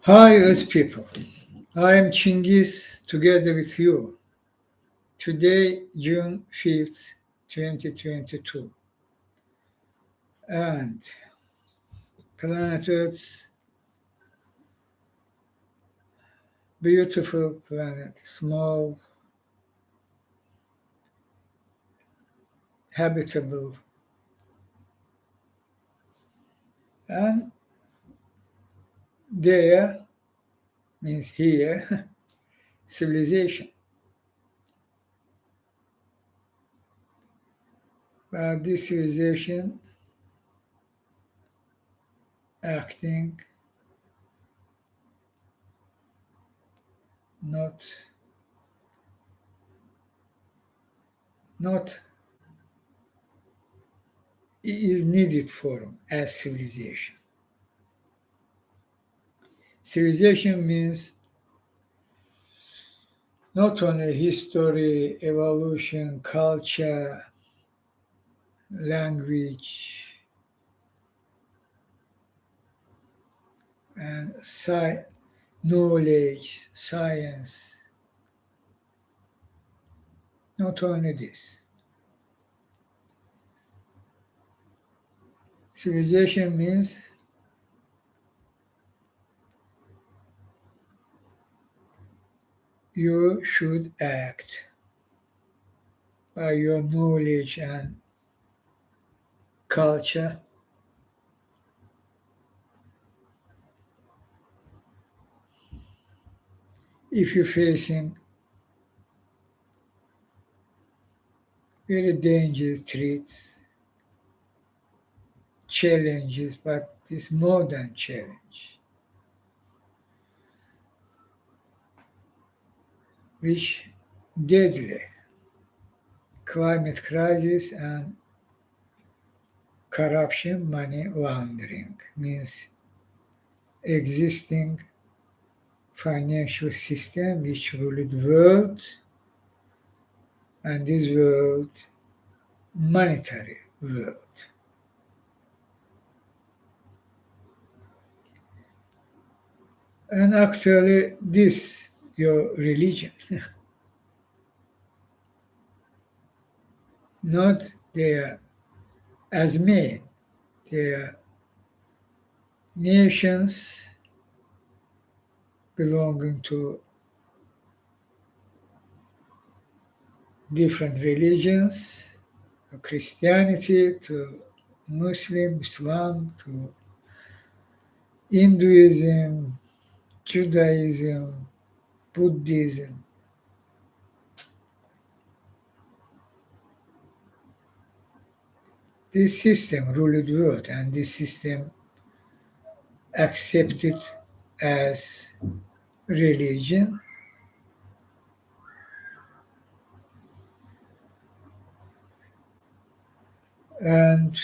Hi, Earth people. I am Chinghiz together with you. Today, June 5th, 2022. And planet Earth, beautiful planet, small, habitable. And there means here, civilization. But this civilization acting not, not is needed form as civilization. Civilization means not only history, evolution, culture, language, and knowledge, science, not only this. Civilization means you should act by your knowledge and culture. If you're facing very dangerous threats, challenges, but this more than challenge, which deadly climate crisis and corruption, money laundering means existing financial system which ruled the world, and this world monetary world. And actually this your religion, not their as men, their nations belonging to different religions, to Christianity, to Muslim, Islam, to Hinduism, Judaism, Buddhism. This system ruled the world, and this system accepted as religion, and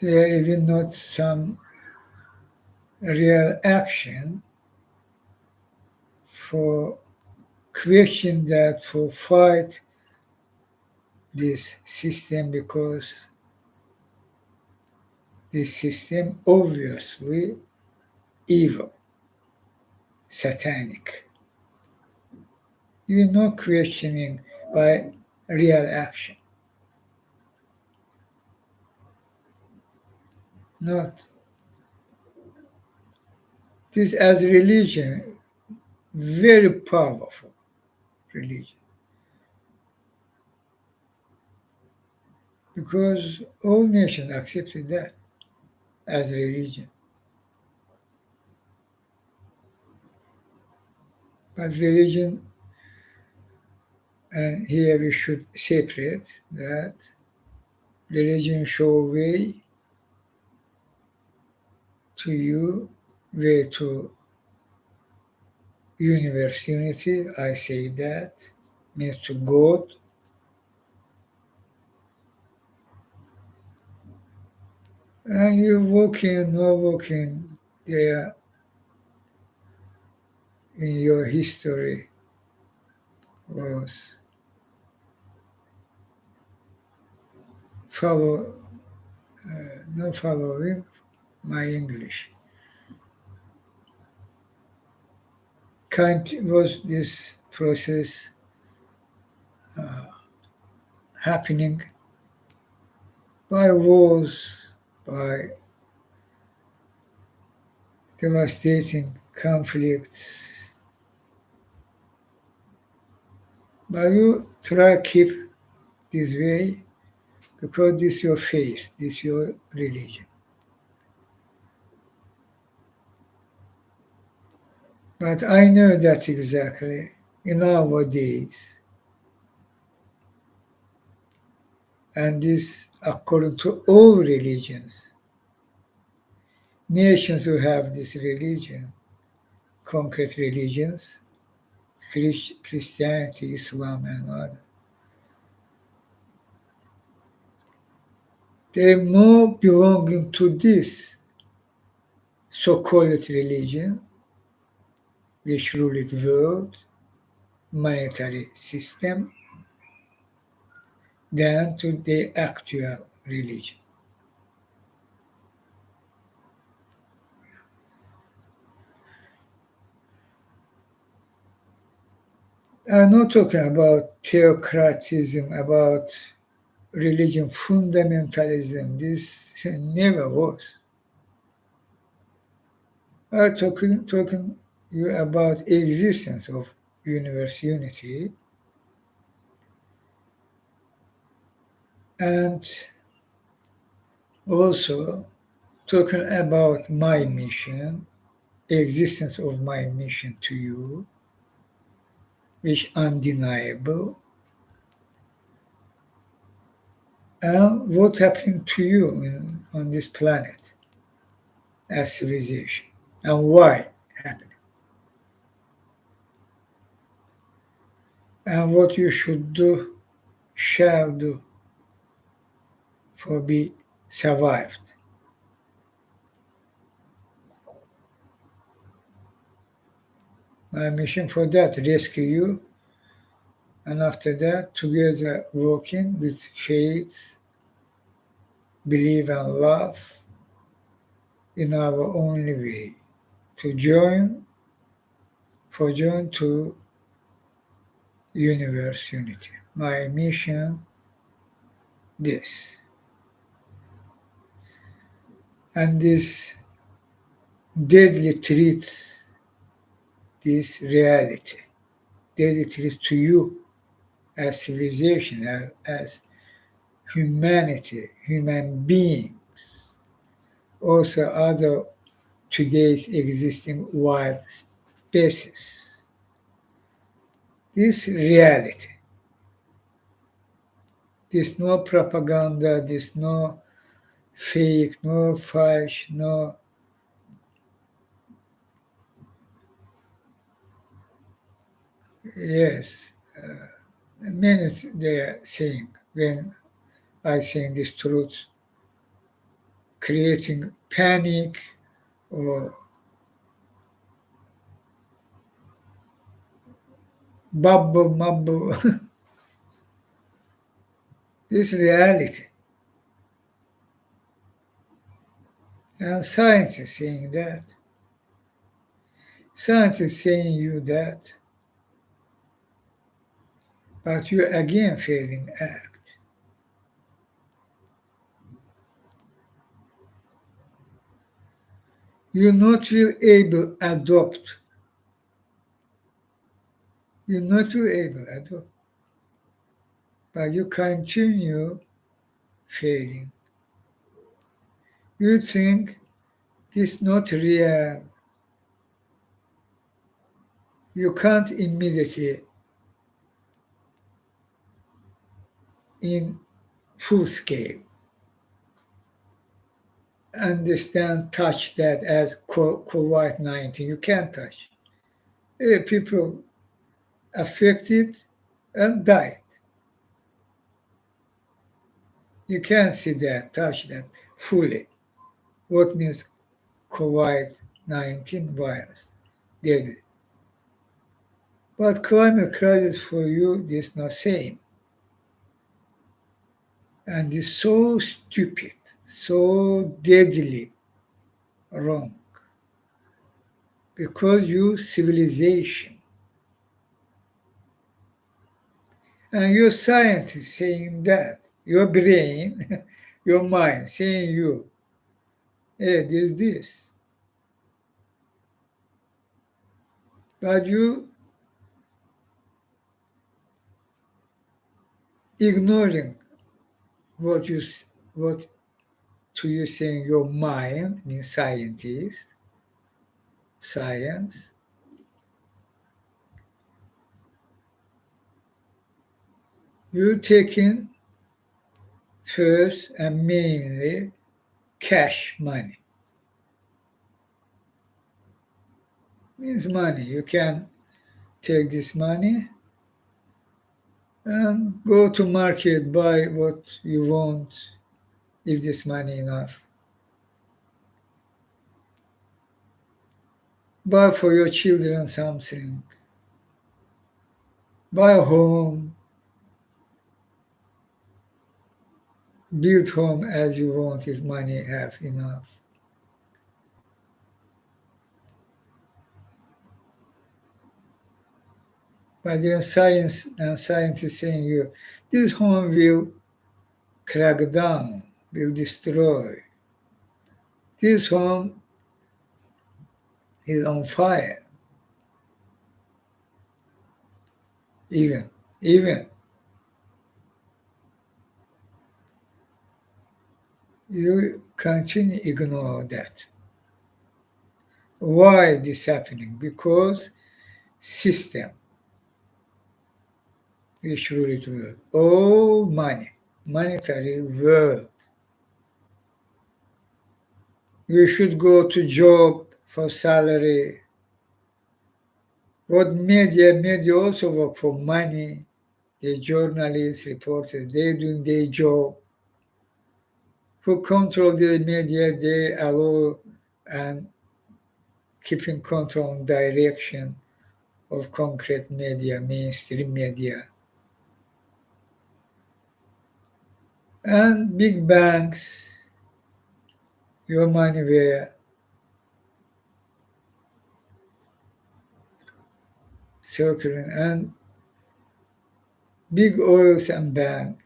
there are even not some real action for question that for fight this system, because this system obviously evil, satanic. There is no questioning by real action. Not this as religion, very powerful religion, because all nations accepted that as religion. But religion, and here we should separate that religion show way to you, way to universe unity. I say that means to God, and you walking, no walking there in your history was follow, no following, my English. Was this process uh, happening by wars, by devastating conflicts, but you try keep this way because this your faith, this your religion. But I know that exactly in nowadays, and this according to all religions, nations who have this religion, concrete religions, Christianity, Islam, and others, they more belonging to this so-called religion, which ruled the world, monetary system, than to the actual religion. I'm not talking about theocratism, about religion fundamentalism. This never was. I'm talking you about existence of universe unity and also talking about my mission, existence of my mission to you, which undeniable, and what happened to you on this planet as civilization, and why happened, and what you should do, shall do for be survived. My mission for that, rescue you, and after that, together working with faith, believe and love in our only way to join to universe unity. My mission, this. And this deadly treats this reality, deadly treats to you as civilization, as humanity, human beings, also other today's existing wild species. This reality, this no propaganda, this no fake, no false, no, yes, many they are saying when I saying this truth, creating panic or bubble mumble. This reality. And science is saying that. Science is saying you that, but you again failing act. You not will able adopt. You not will able adopt, but you continue failing. You think this not real. You can't immediately in full scale understand, touch that as COVID-19. You can't touch. People affected and died. You can't see that, touch that fully. What means COVID-19 virus? Deadly. But climate crisis for you is not same. And it's so stupid, so deadly, wrong. Because your civilization and your science is saying that. Your brain, your mind saying you, hey, this. But you ignoring what you what to you saying your mind means scientist, science. You taking first and mainly cash money. Means money. You can take this money and go to market, buy what you want if this money enough. Buy for your children something. Buy a home, build home as you want if money have enough. But then science and scientists saying you this home will crack down, will destroy. This home is on fire. Even you continue ignore that. Why this happening? Because system which rule it world. All money, monetary world. You should go to job for salary. What media also work for money. The journalists, reporters, they doing their job. Who control the media, they allow and keeping control and direction of concrete media, mainstream media. And big banks, your money where circling, and big oils and bank,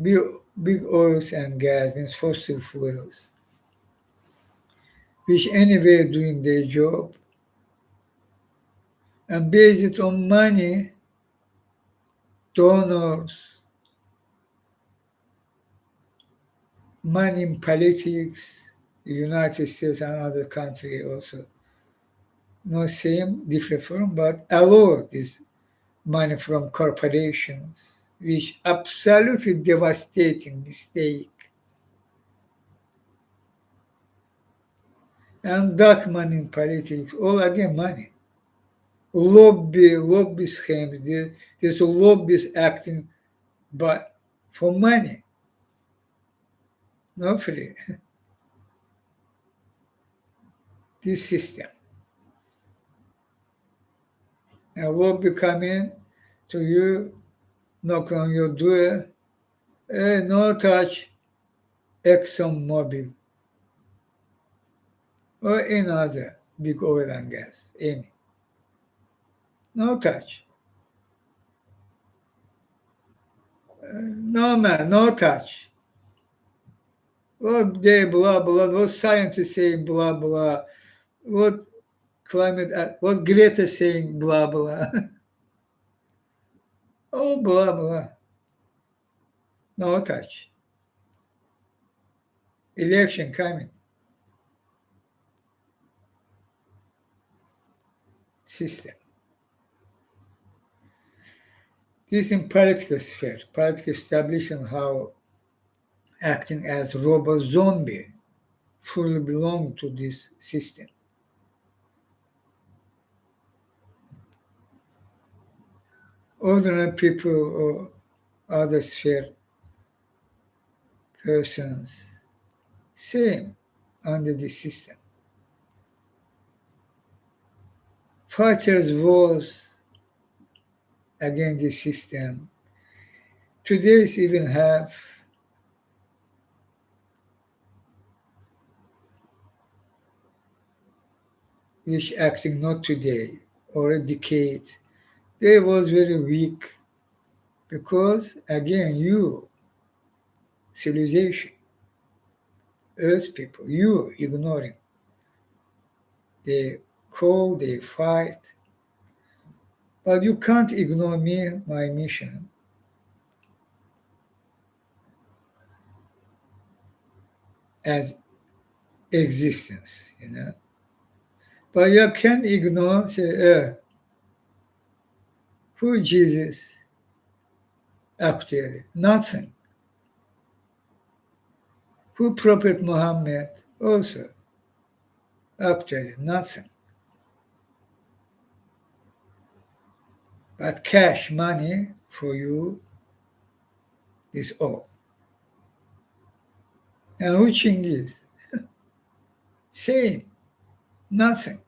big, big oils and gas means fossil fuels, which anyway doing their job and base it on money, donors, money in politics, the United States and other countries also. No same, different form, but allow this money from corporations, which absolutely devastating mistake. And dark money in politics, all again money. Lobby schemes. There's a lobbyist acting, but for money, not free. This system. A lobby come in to you, knock on your door, no touch Exxon Mobil or any other big oil and gas, any. No touch. No man, no touch. What they blah blah, what scientists say blah blah, what what Greta saying blah blah. Oh blah blah. No touch. Election coming. System. This in political sphere. Political establishment how acting as robot zombie fully belong to this system. Ordinary people or other sphere persons, same under the system. Fighters wars against the system. Today's even have which acting not today or a decade, they was very weak because again you, civilization, earth people, you ignoring. They call, they fight, but you can't ignore me, my mission as existence. But you can ignore, say, who Jesus actually? Nothing. Who Prophet Muhammad? Also, actually, nothing. But cash money for you is all. And who Chinghiz? Same, nothing.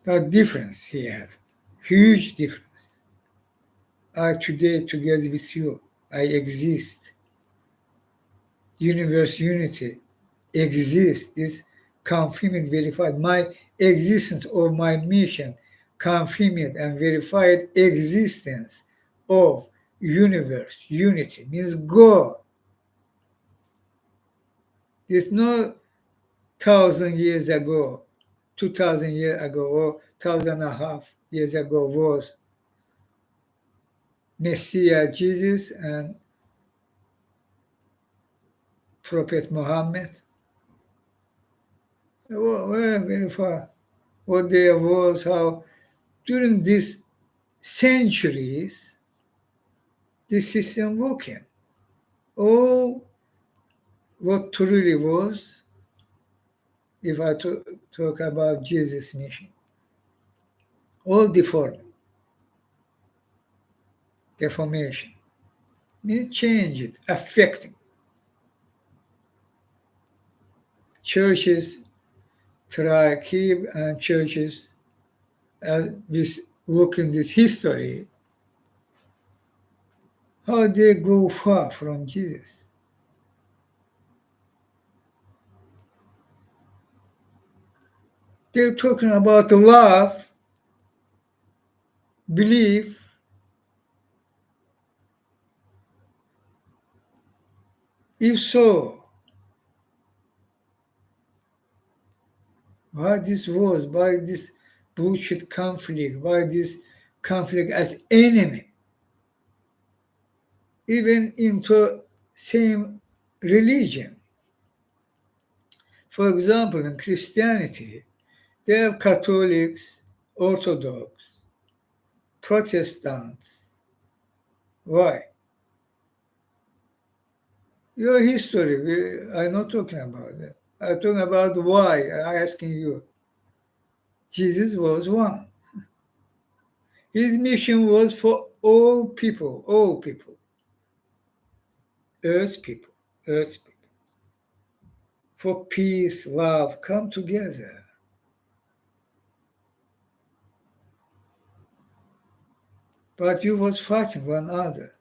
But difference here, huge difference. I today together with you, I exist. Universe unity exists, is confirmed, verified. My existence or my mission, confirmed and verified existence of universe unity means God. There's no 1,000 years ago, 2,000 years ago, or 1,500 years ago was Messiah Jesus and Prophet Muhammad. Well, very far. What there was, how during these centuries, this system working. All what truly was, if I talk about Jesus' mission, all deformed, deformation, means change it, affecting. Churches try keep and churches as this look in this history, how they go far from Jesus. They're talking about love, belief. If so, why this wars, why this bullshit conflict, why this conflict as enemy, even into same religion. For example, in Christianity, they have Catholics, Orthodox, Protestants. Why? Your history, I'm not talking about that. I'm talking about why. I'm asking you. Jesus was one. His mission was for all people, earth people, earth people. For peace, love, come together. But you was fighting one another.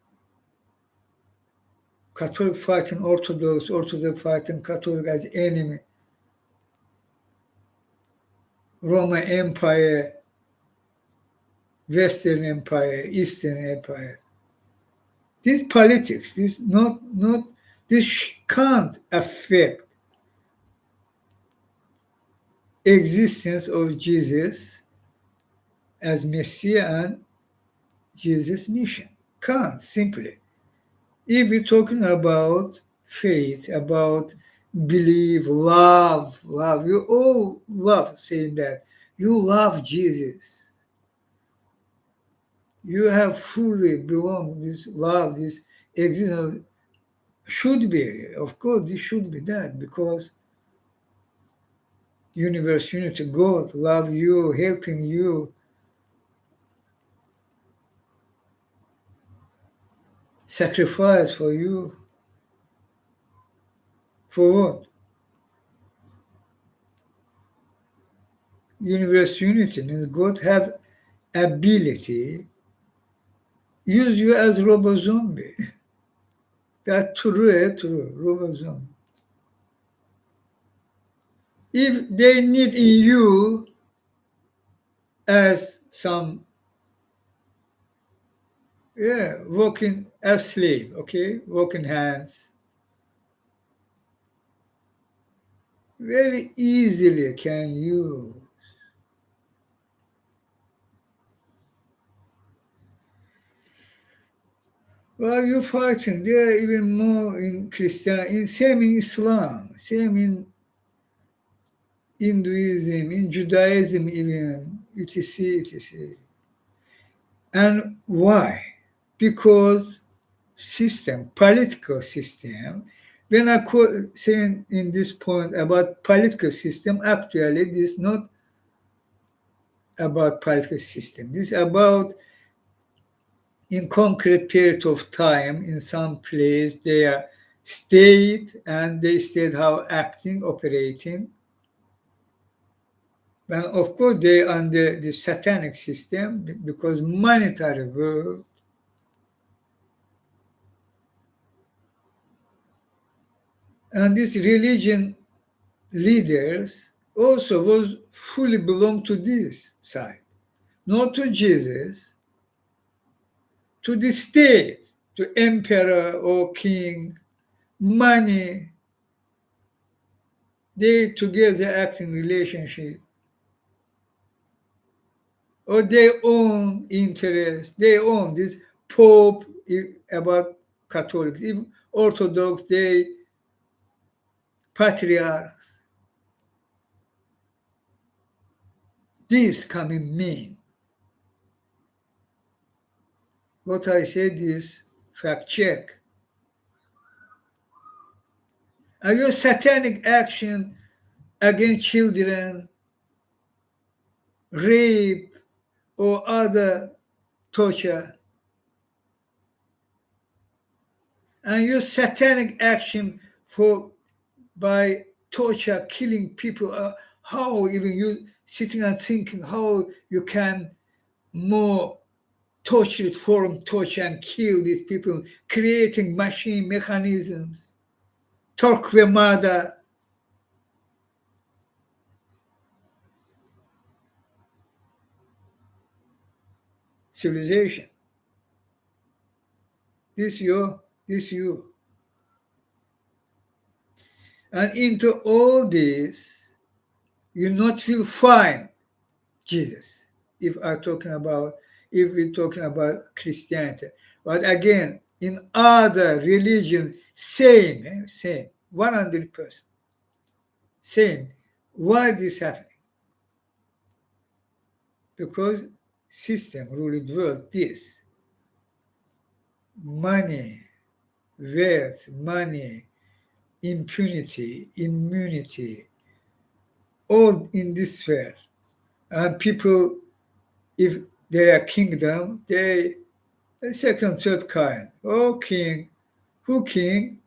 Catholic fighting Orthodox, Orthodox fighting Catholic as enemy. Roman Empire, Western Empire, Eastern Empire. This politics, this can't affect existence of Jesus as Messiah and Jesus' mission. Can't simply. If we're talking about faith, about belief, love, you all love saying that. You love Jesus. You have fully belong this love, this existence should be, of course, this should be that because universe unity, God love you, helping you, sacrifice for you. For what? Universe unity means God have ability use you as robo zombie. That's true, true, robo zombie. If they need in you as some, yeah, working as slave, okay, working hands, very easily can you. Well, you're fighting. There are even more in Christian, same in Islam, same in Hinduism, in Judaism, even etc. etc. And why? Because system, political system. When I saying in this point about political system, actually this is not about political system. This is about in concrete period of time in some place they are state and they state how acting, operating. And of course they under the satanic system because monetary world. And this religion leaders also was fully belong to this side, not to Jesus, to the state, to emperor or king, money. They together act in relationship, or their own interest. They own this Pope about Catholics, even Orthodox, they patriarchs. This coming mean. What I said is fact check. Are your satanic action against children, rape, or other torture, and your satanic action for by torture, killing people, how even you sitting and thinking how you can more torture form torture and kill these people, creating machine mechanisms, Torquemada civilization. This you. And into all this, you not will find Jesus. If we're talking about Christianity. But again, in other religion, same, 100%, same. Why this happening? Because system ruled the world. This money, wealth, money, impunity, immunity, all in this sphere. And people, if they are kingdom, they second, third kind. Oh, king. Who king?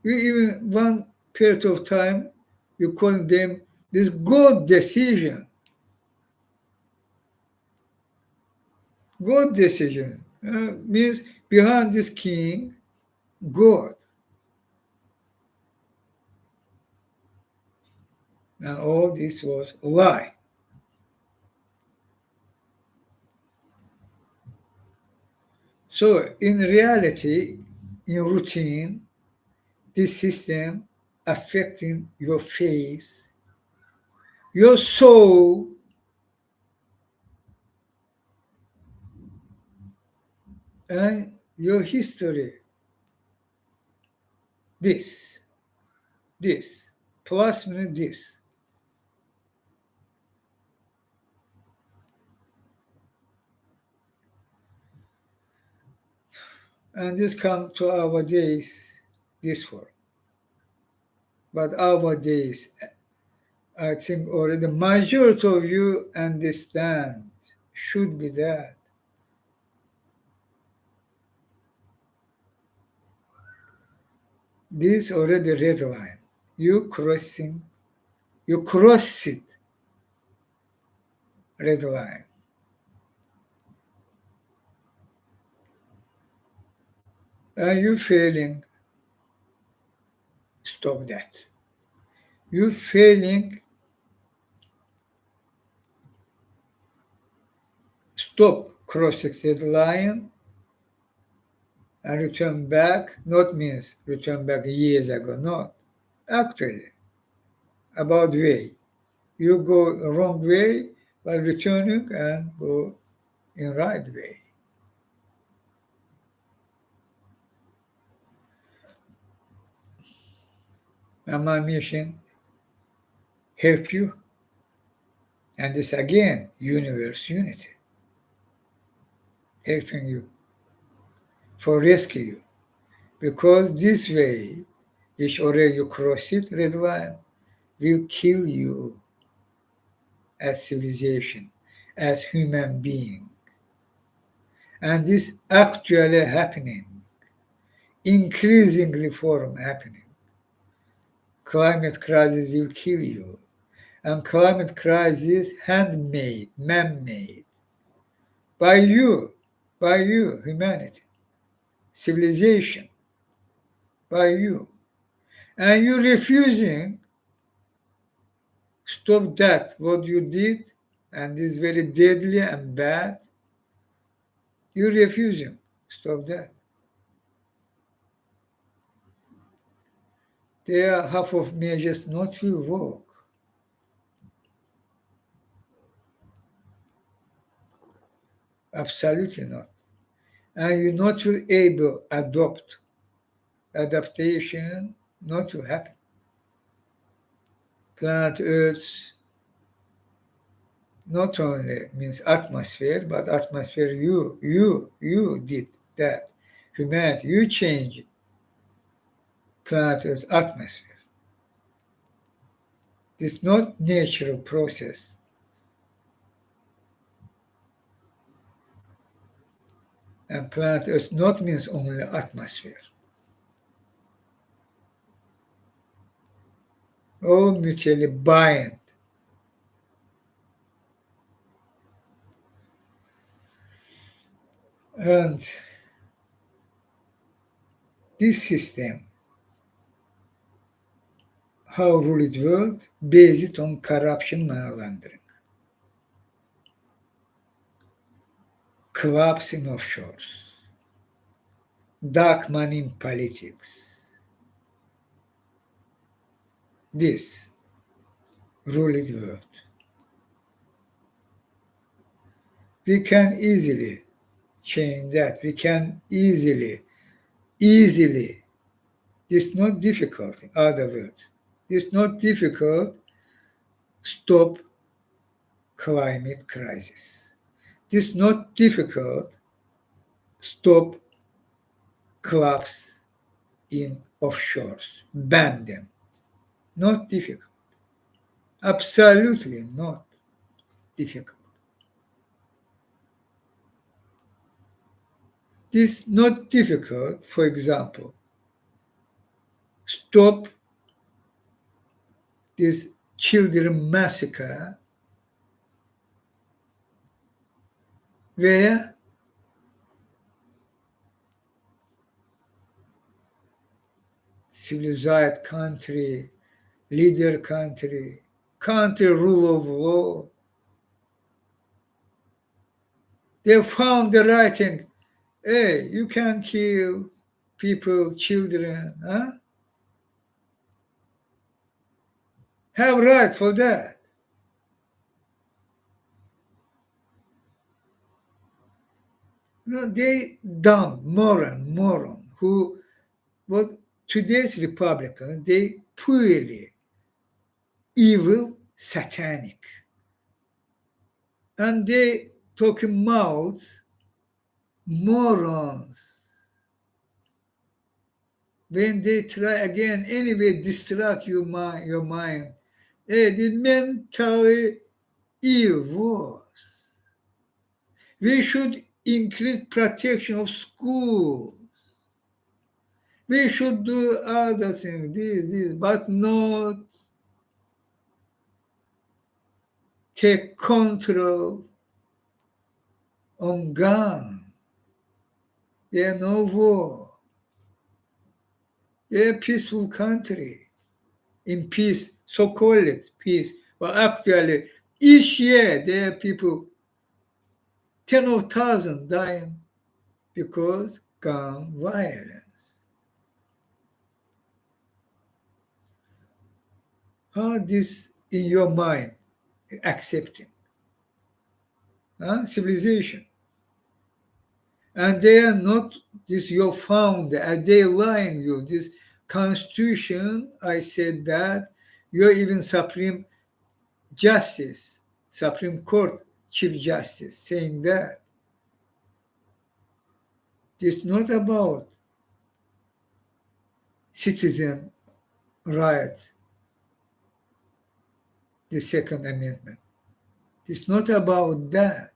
You even one period of time, you call them this God decision. God decision means behind this king, God. And all this was lie. So in reality, in routine, this system affecting your face, your soul, and your history. This, this, plus minus this. And this comes to our days, this form. But our days, I think already the majority of you understand should be that. This already red line. You cross it, red line. And you failing, stop that. You failing, stop crossing the line and return back, not means return back years ago, no. Actually, about way. You go wrong way while returning and go in right way. And my mission help you, and this again, universe unity, helping you for rescue you. Because this way, which already you cross it, red line, will kill you as civilization, as human being. And this actually happening, increasingly form happening. Climate crisis will kill you. And climate crisis handmade, man-made, by you, humanity, civilization, by you. And you refusing stop that, what you did, and is very deadly and bad. You refusing stop that. There are half of measures not will work. Absolutely not. And you not will able adopt adaptation not will happen. Planet Earth not only means atmosphere, but atmosphere you did that. Humanity, you changed planet Earth's atmosphere. It's not natural process. And planet Earth not means only atmosphere. All mutually bind. And this system, how ruled world, based on corruption, money laundering, clubs in offshores, dark money in politics. This ruled world. We can easily change that. We can easily, it's not difficult, in other words, it's not difficult stop climate crisis. It's not difficult stop clubs in offshores, ban them. Not difficult. Absolutely not difficult. It's not difficult, for example, stop this children massacre where civilized country, leader country, country rule of law, they found the right thing. Hey, you can kill people, children, huh? Have right for that. No, they dumb, moron, who, what today's Republicans, they purely evil, satanic. And they talking mouths, morons. When they try again, anyway, distract your mind. The mentally ill. We should increase protection of schools. We should do other things, this, but not take control on gun. There are no war. They're a peaceful country. in peace, so-called peace. But actually, each year there are people, 10,000 dying because gun violence. How this in your mind accepting? Huh? Civilization. And they are not this your founder, and they lying you. This constitution, I said that you're even Supreme Justice, Supreme Court Chief Justice, saying that it's not about citizen right, the Second Amendment. It's not about that.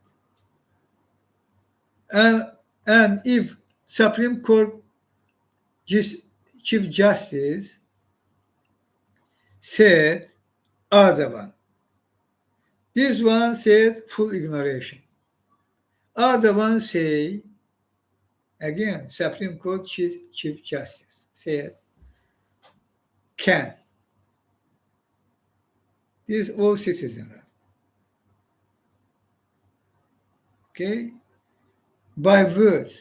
And, and if Supreme Court Chief Justice said other one, this one said full ignoration. Other one say, again, Supreme Court Chief Justice said, can. This is all citizen right. Okay? By words.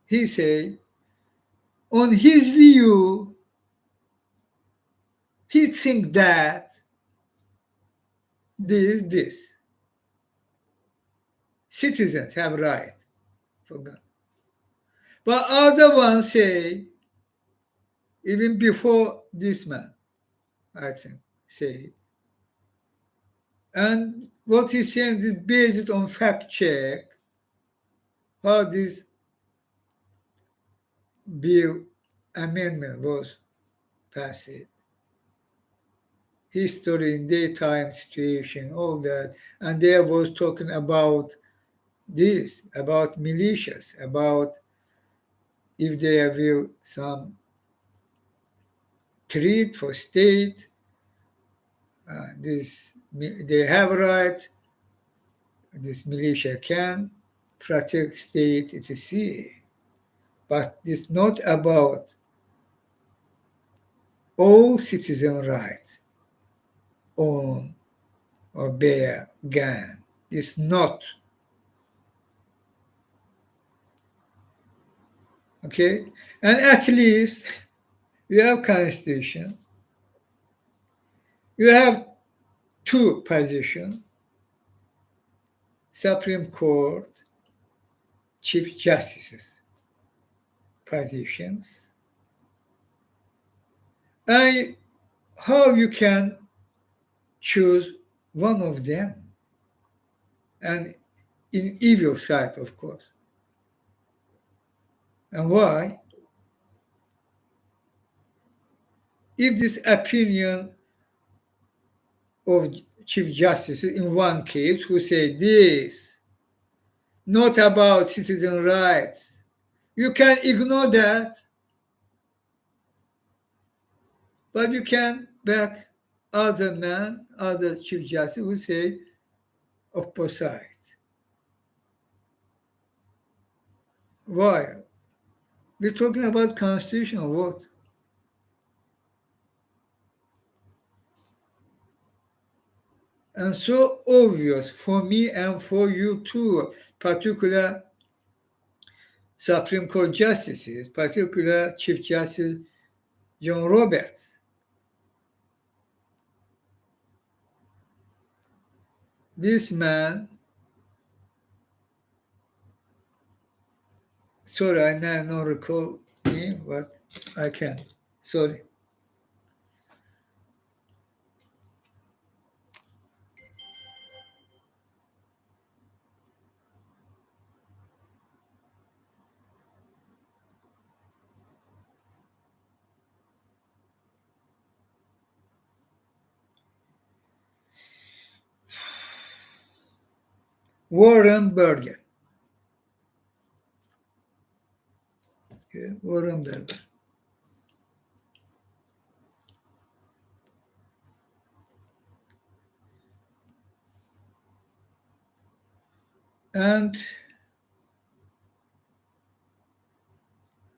He say, on his view, he think that this. Citizens have right for gun. But other ones say, even before this man, I think, say, and what he's saying is based on fact check, how this bill amendment was passed, history in daytime situation, all that, and there was talking about this, about militias, about if there will some treat for state, this they have rights, this militia can protect state, etc. But it's not about all citizen rights own or bear gun. It's not. Okay? And at least you have constitution, you have two positions, Supreme Court, Chief Justices positions. And how you can choose one of them? And in evil side, of course. And why? If this opinion of Chief Justice in one case who say this, not about citizen rights, you can ignore that, but you can back other man, other Chief Justice who say opposite. Why? We're talking about constitution or what? And so obvious for me and for you too, particular Supreme Court justices, particular Chief Justice John Roberts. This man, sorry, I now don't recall him, but I can. Sorry. Warren Burger. Okay, Warren Burger. And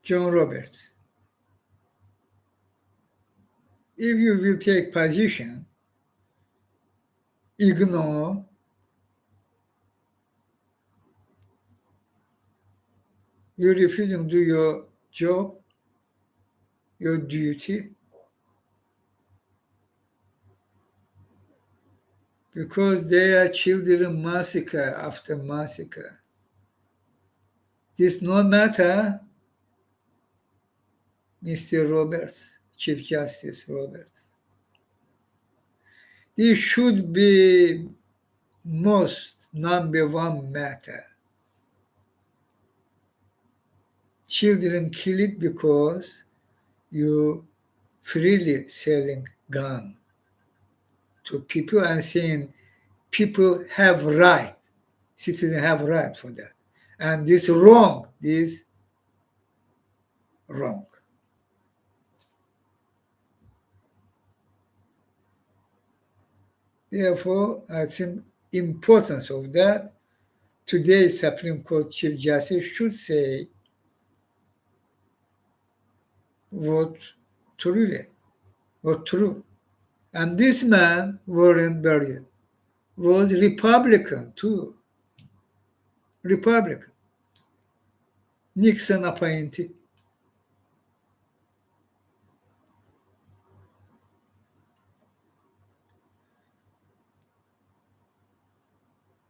John Roberts. if you will take position, ignore, you refuse to do your job, your duty, because their children massacre after massacre. This no matter, Mr. Roberts, Chief Justice Roberts. This should be most number one matter. Children killed because you freely selling gun to people and saying people have right, citizens have right for that. And this wrong, this wrong. Therefore, I think importance of that, today's Supreme Court Chief Justice should say what truly, what true. And this man, Warren Burger, was Republican too. Republican. Nixon appointee.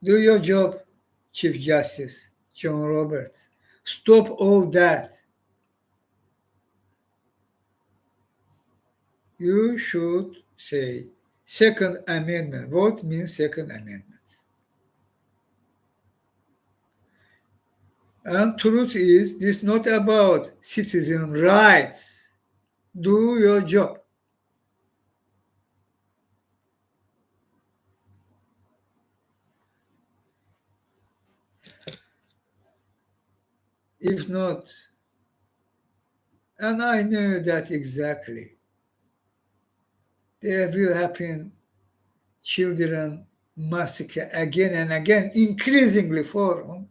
Do your job, Chief Justice John Roberts. Stop all that. You should say Second Amendment. What means Second Amendment? And truth is, this is not about citizen rights. Do your job. If not, and I know that exactly, there will happen children massacre again and again, increasingly for,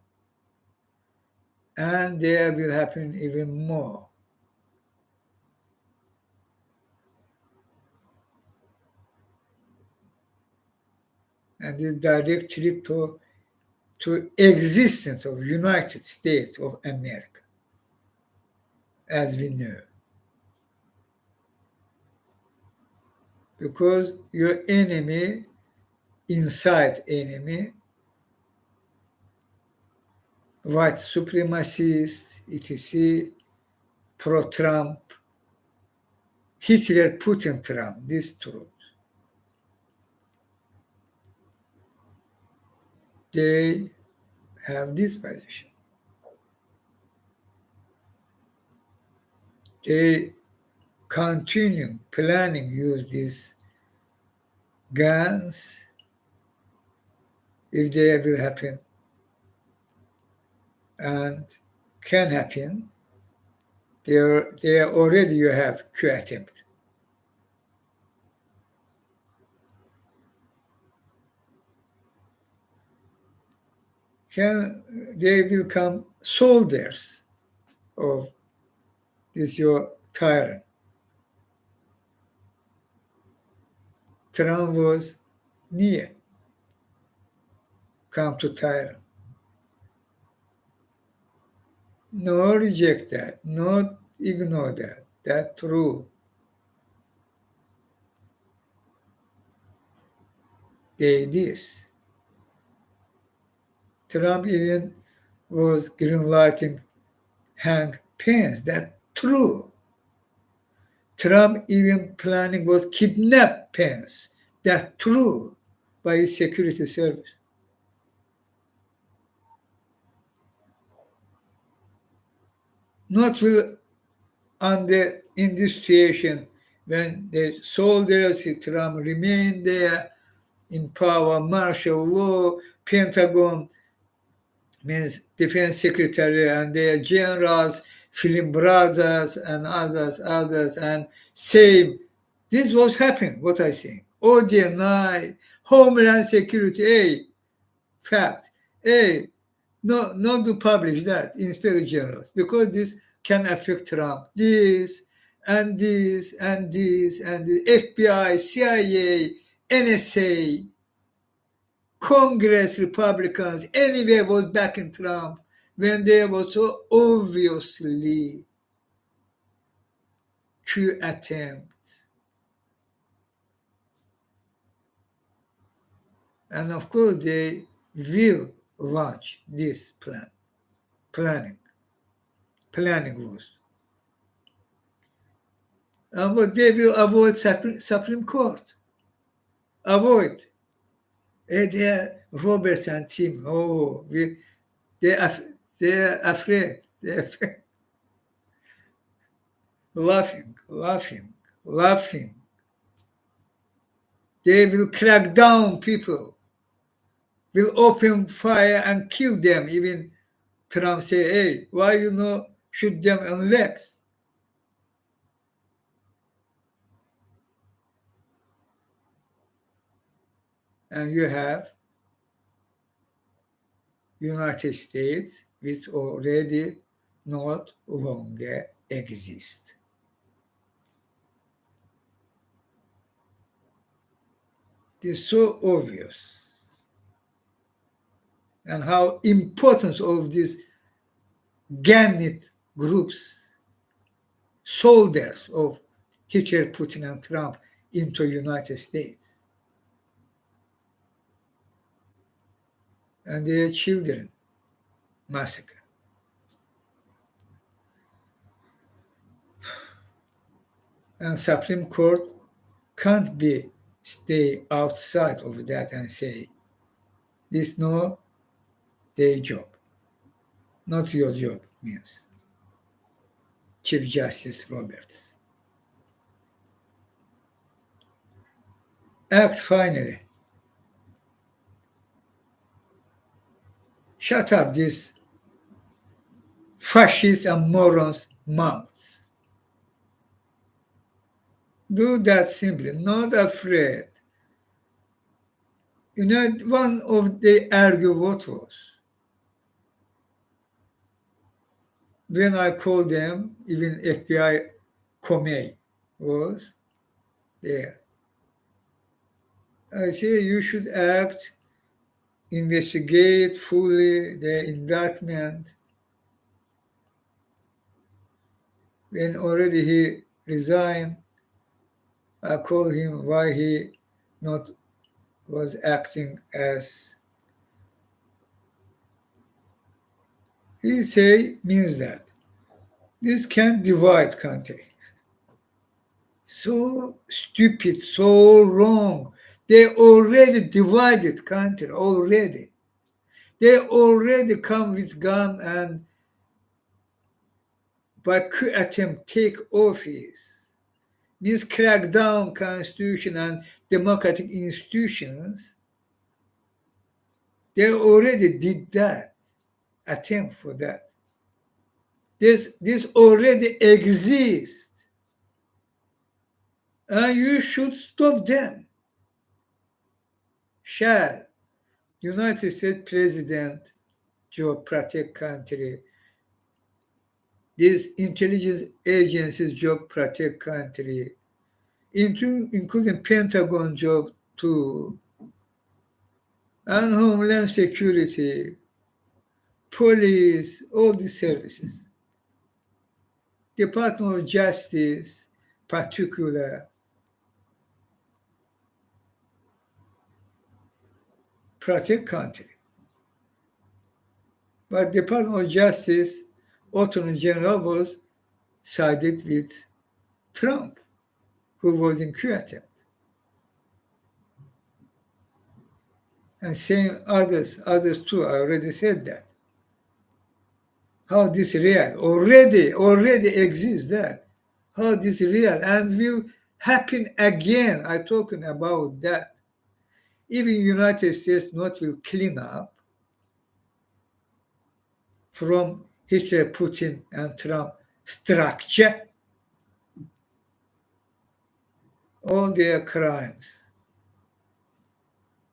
and there will happen even more. And this directly to existence of United States of America, as we know. Because your enemy, inside enemy, white supremacists, etc., pro-Trump, Hitler, Putin, Trump, these truth. They have this position. They continue planning use these guns if they will happen, and can happen. They are already you have coup attempt. They will come soldiers of this your tyrant. Trump was near come to tyrant. No reject that, not ignore that. That's true. They this. Trump even was greenlighting Hank Pence. That's true. Trump even planning was kidnap Pence. That's true by his security service. Not will under in this situation when the soldiers Trump remain there in power, martial law, Pentagon means defense secretary and their generals, film brothers and others, and same. This was happening, what I think. ODNI, Homeland Security, fact, not to publish that, Inspector Generals, because this can affect Trump. This and this and this and the FBI, CIA, NSA, Congress Republicans, anywhere was backing Trump when there was so obviously coup attempt. And of course, they will launch this planning was. But they will avoid Supreme Court. Avoid. They are Roberts and Tim. Oh, they're afraid. They're afraid. Laughing, laughing, laughing. They will crack down people, will open fire and kill them. Even Trump say, hey, why you not shoot them on legs? And you have United States, which already not longer exist. It's so obvious. And how important of these Gannett groups, soldiers of Hitler, Putin, and Trump into United States. And their children massacre. And Supreme Court can't be stay outside of that and say, this no their job, not your job, means Chief Justice Roberts. Act finally. Shut up these fascists and morons mouths. Do that simply, not afraid. You know, one of the argue what was when I called them, even FBI Comey was there. I say you should act, investigate fully the indictment. When already he resigned, I called him why he not was acting as he say means that this can divide country. So stupid, so wrong. They already divided country already. They already come with gun and by coup attempt take office. Means crack down constitution and democratic institutions. They already did that, attempt for that. This already exists. And you should stop them. Shall United States President Joe protect country? These intelligence agencies job protect country, including Pentagon job too, and Homeland Security, police, all these services. Department of Justice, particular, protect country. But Department of Justice, Attorney General was sided with Trump, who was in coup attempt. And same others too, I already said that. How this real, already exists that. How this real and will happen again. I'm talking about that. Even United States not will clean up from Hitler, Putin, and Trump structure all their crimes,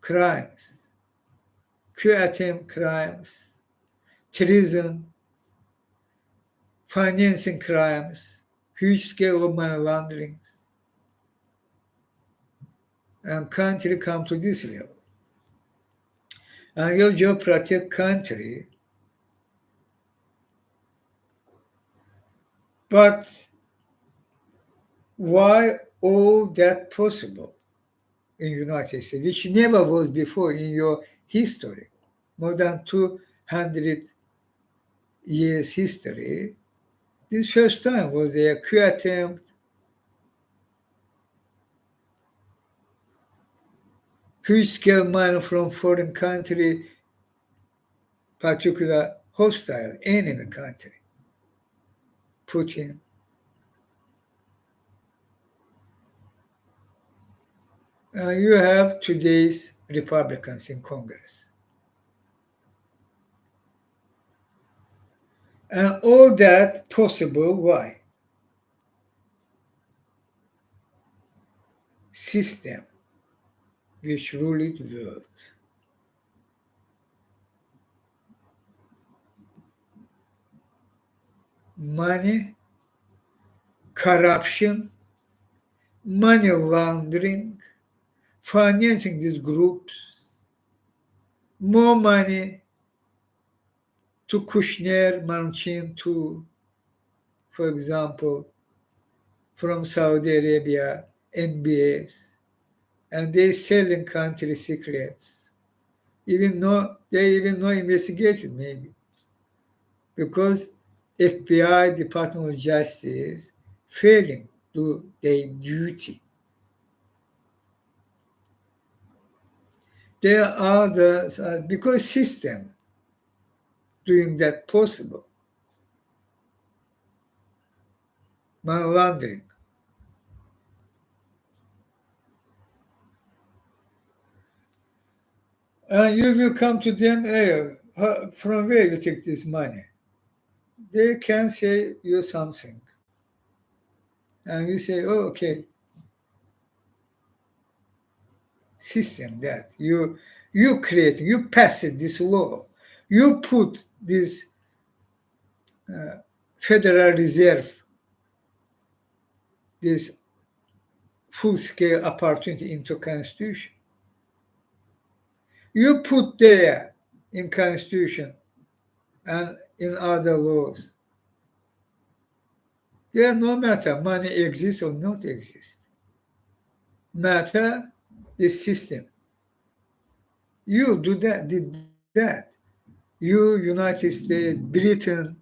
coup attempt crimes, treason, financing crimes, huge scale of money laundering, and country come to this level. And your job protect country, but why all that possible in United States, which never was before in your history, more than 200 years history. This first time was a coup attempt, huge scale money from foreign country, particular hostile enemy country, Putin. You have today's Republicans in Congress. And all that possible, why? System which ruled the world. Money, corruption, money laundering, financing these groups, more money to Kushner, Manchin, to, for example, from Saudi Arabia, MBAs, and they selling country secrets. Even though they even know investigated maybe because FBI, Department of Justice, failing to their duty. There are others because system doing that possible. Money laundering. And you will come to them, hey, from where you take this money? They can say you something. And you say, oh, okay, system that you create, you pass it, this law, you put this uh, Federal Reserve, this full-scale opportunity into Constitution. You put there in Constitution and in other laws. There no matter money exists or not exist. Matter the system. You do that, did that. You, United States, Britain,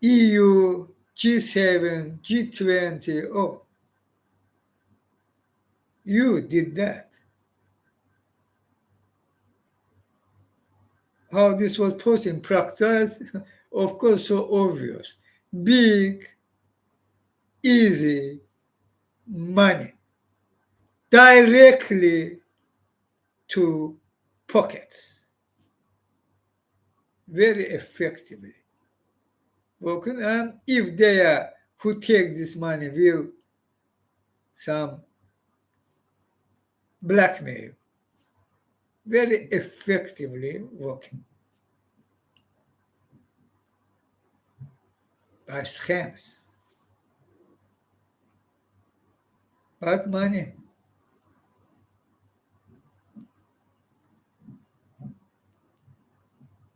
EU, G7, G20, oh, you did that. How this was put in practice, of course, so obvious. Big, easy money directly to pockets very effectively working. And if they are who take this money will some blackmail, very effectively working by scams. But money.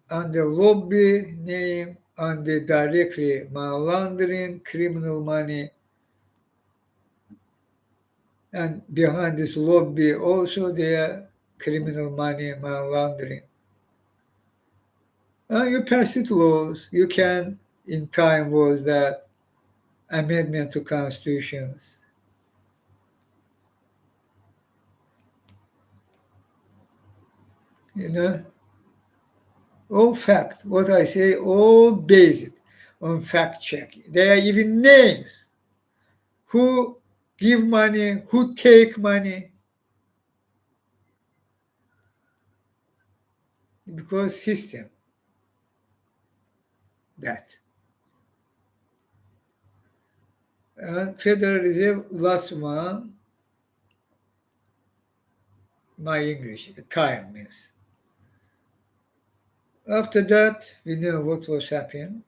And the lobby name and the directly money laundering, criminal money, and behind this lobby also there criminal money laundering. You pass it laws. You can, in time was that amendment to constitutions. You know, all fact. What I say, all based on fact checking. There are even names. Who give money? Who take money? Because system. That. And Federal Reserve last one. My English time means. After that, we know what was happening.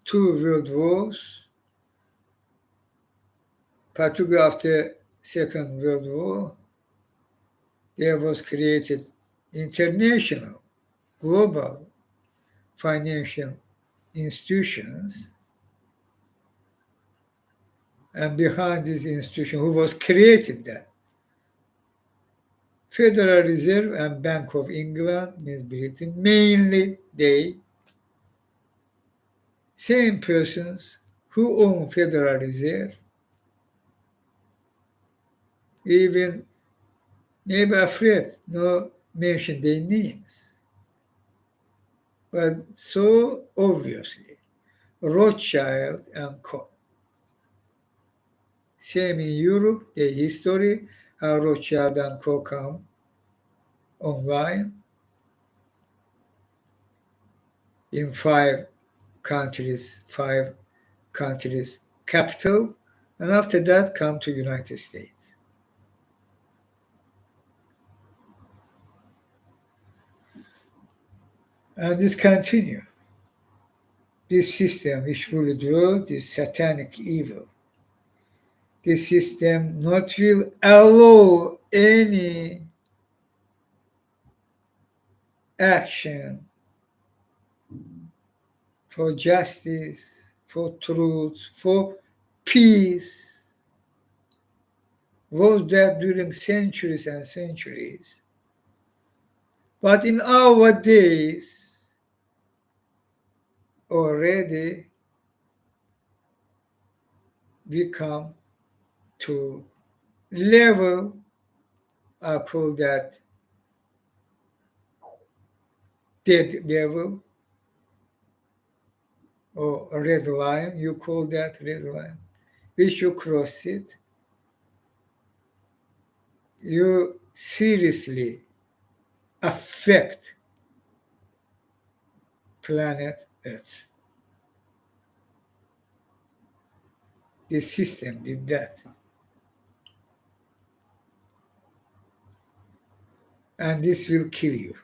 two world wars, particularly after Second World War, there was created international, global financial institutions, and behind this institution, who was created that? Federal Reserve and Bank of England, means Britain, mainly they, same persons who own Federal Reserve, even maybe afraid no mention their names, but so obviously Rothschild and Co. Same in Europe, the history how Rothschild and Co. come online in five countries capital, and after that come to United States. And this continue. This system which ruled the world is satanic evil. This system not will allow any action for justice, for truth, for peace was there during centuries and centuries. But in our days, already we come to level, I call that dead level, or a red line, you call that red line. Which you cross it, you seriously affect planet Earth. The system did that. And this will kill you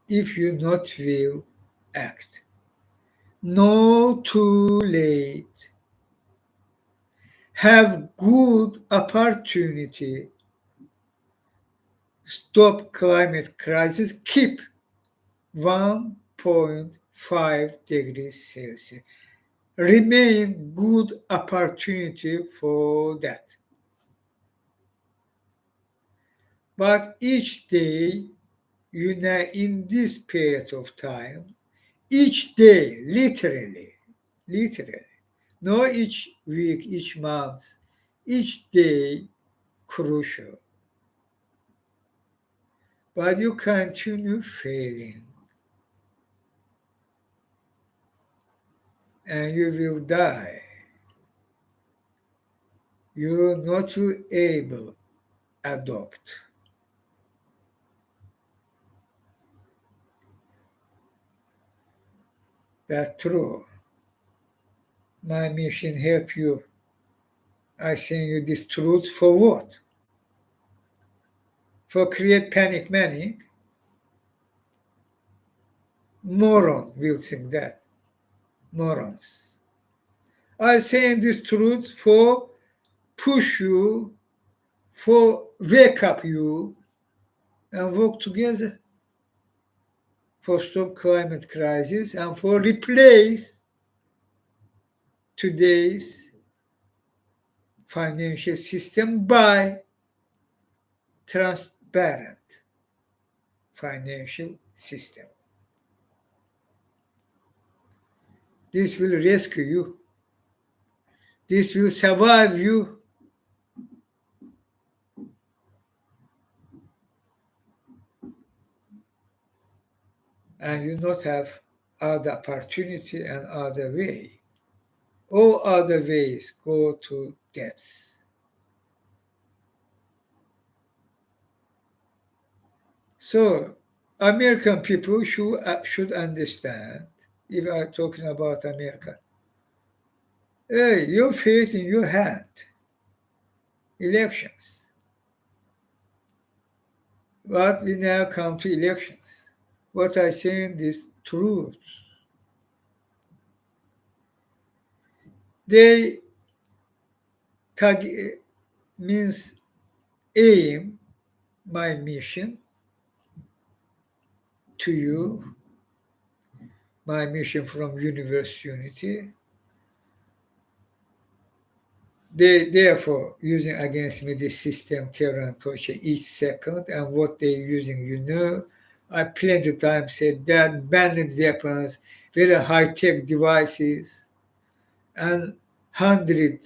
if you not will act. No too late. Have good opportunity. Stop climate crisis. Keep 1.5 degrees Celsius. Remain good opportunity for that. But each day, in this period of time, each day, literally, not each week, each month, each day, crucial. But you continue failing, and you will die. You are not able to adopt. That's true. My mission help you. I send you this truth for what? For create panic manic? Moron will think that. Morons. I send this truth for push you, for wake up you, and work together for stop climate crisis and for replace today's financial system by transparent financial system. This will rescue you. This will survive you. And you not have other opportunity and other way. All other ways go to depths. So American people should understand, if I'm talking about America, hey, your fate in your hand. Elections. But we now come to elections. What I saying is truth. They means aim, my mission to you, my mission from Universe Unity. They therefore using against me this system, terror and torture each second, and what they're using, I plenty of times said that banned weapons, very high-tech devices, and hundred,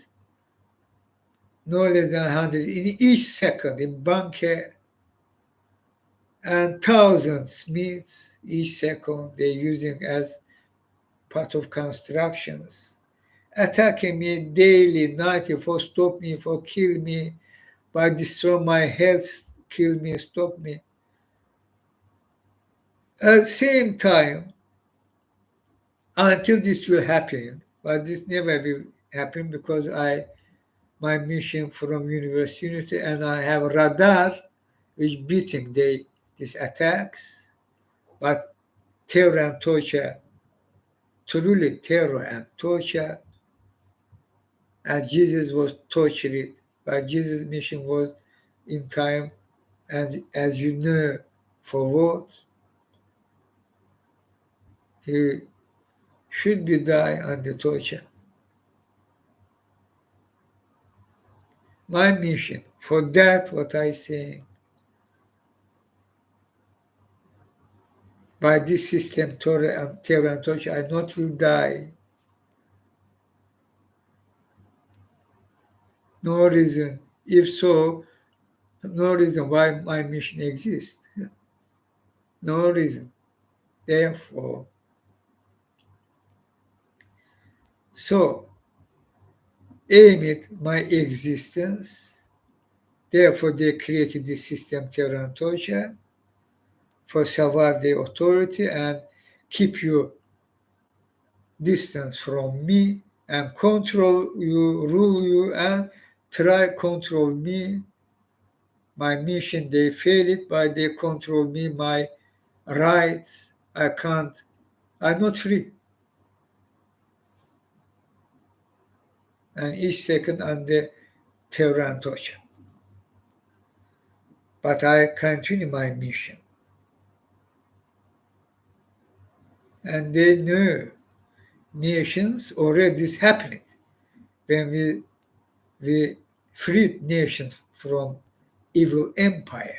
no less than 100 in each second in bunker, and thousands meets each second they're using as part of constructions, attacking me daily, nightly for stop me, for kill me, by destroy my health, kill me, stop me. At the same time, until this will happen, but this never will happen because my mission from Universe Unity and I have radar which beating these attacks, but terror and torture, truly terror and torture, and Jesus was tortured, but Jesus' mission was in time, and as you know, for what? He should be die under torture. My mission, for that what I say, by this system, terror and torture, I not will die. No reason. If so, no reason why my mission exists. No reason. Therefore, so aim it my existence. Therefore, they created this system, terror and torture, for survive their authority and keep you distance from me and control you, rule you, and try control me. My mission, they fail it, but they control me, my rights. I can't, I'm not free. And each second under terror and torture. But I continue my mission. And they know nations already is happening. When we freed nations from evil empire.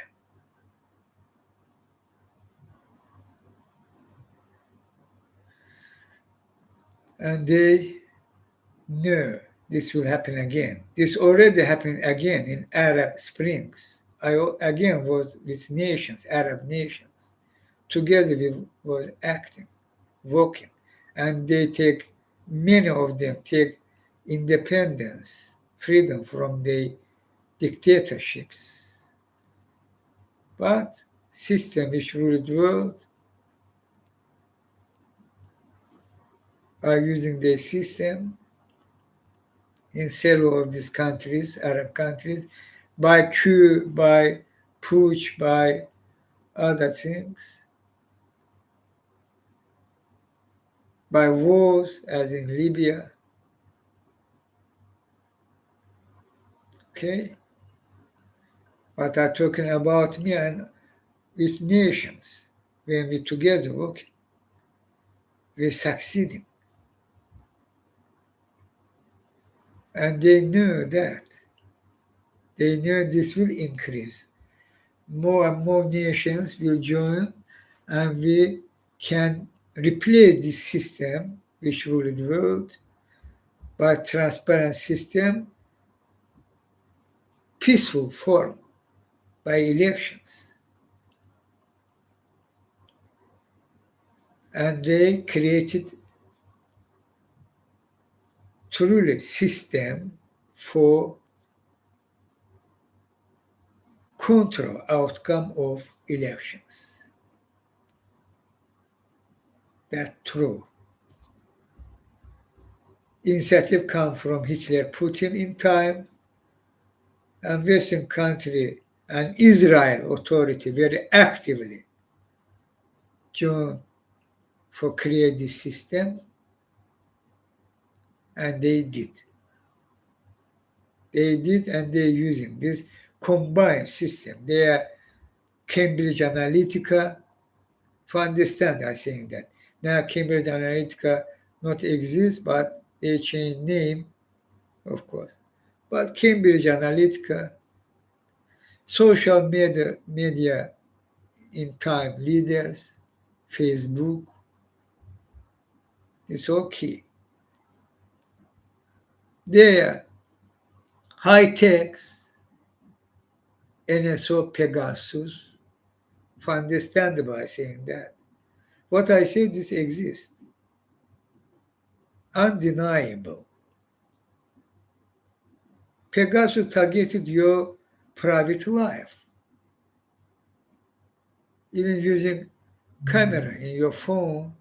And they know this will happen again. This already happened again in Arab Springs. I again was with nations, Arab nations. Together we was acting, working. And they take, many of them take independence, freedom from the dictatorships. But system which rule the world are using their system in several of these countries, Arab countries, by coup, by putsch, by other things, by wars, as in Libya. Okay? But I'm talking about me and with nations. When we together work, we're succeeding. And they know that. They know this will increase. More and more nations will join, and we can replace this system which rule the world by transparent system, peaceful form, by elections. And they created truly system for control outcome of elections. That's true. Initiative come from Hitler, Putin in time, and Western country and Israel authority very actively join for create this system, and they did. They did, and they're using this combined system. They are Cambridge Analytica. To understand, I'm saying that now Cambridge Analytica not exist, but they change name, of course. But Cambridge Analytica, social media in time leaders, Facebook, it's okay. They are high techs, NSO Pegasus, for understandable by saying that. What I say, this exists, undeniable. Pegasus targeted your private life, even using camera in your phone,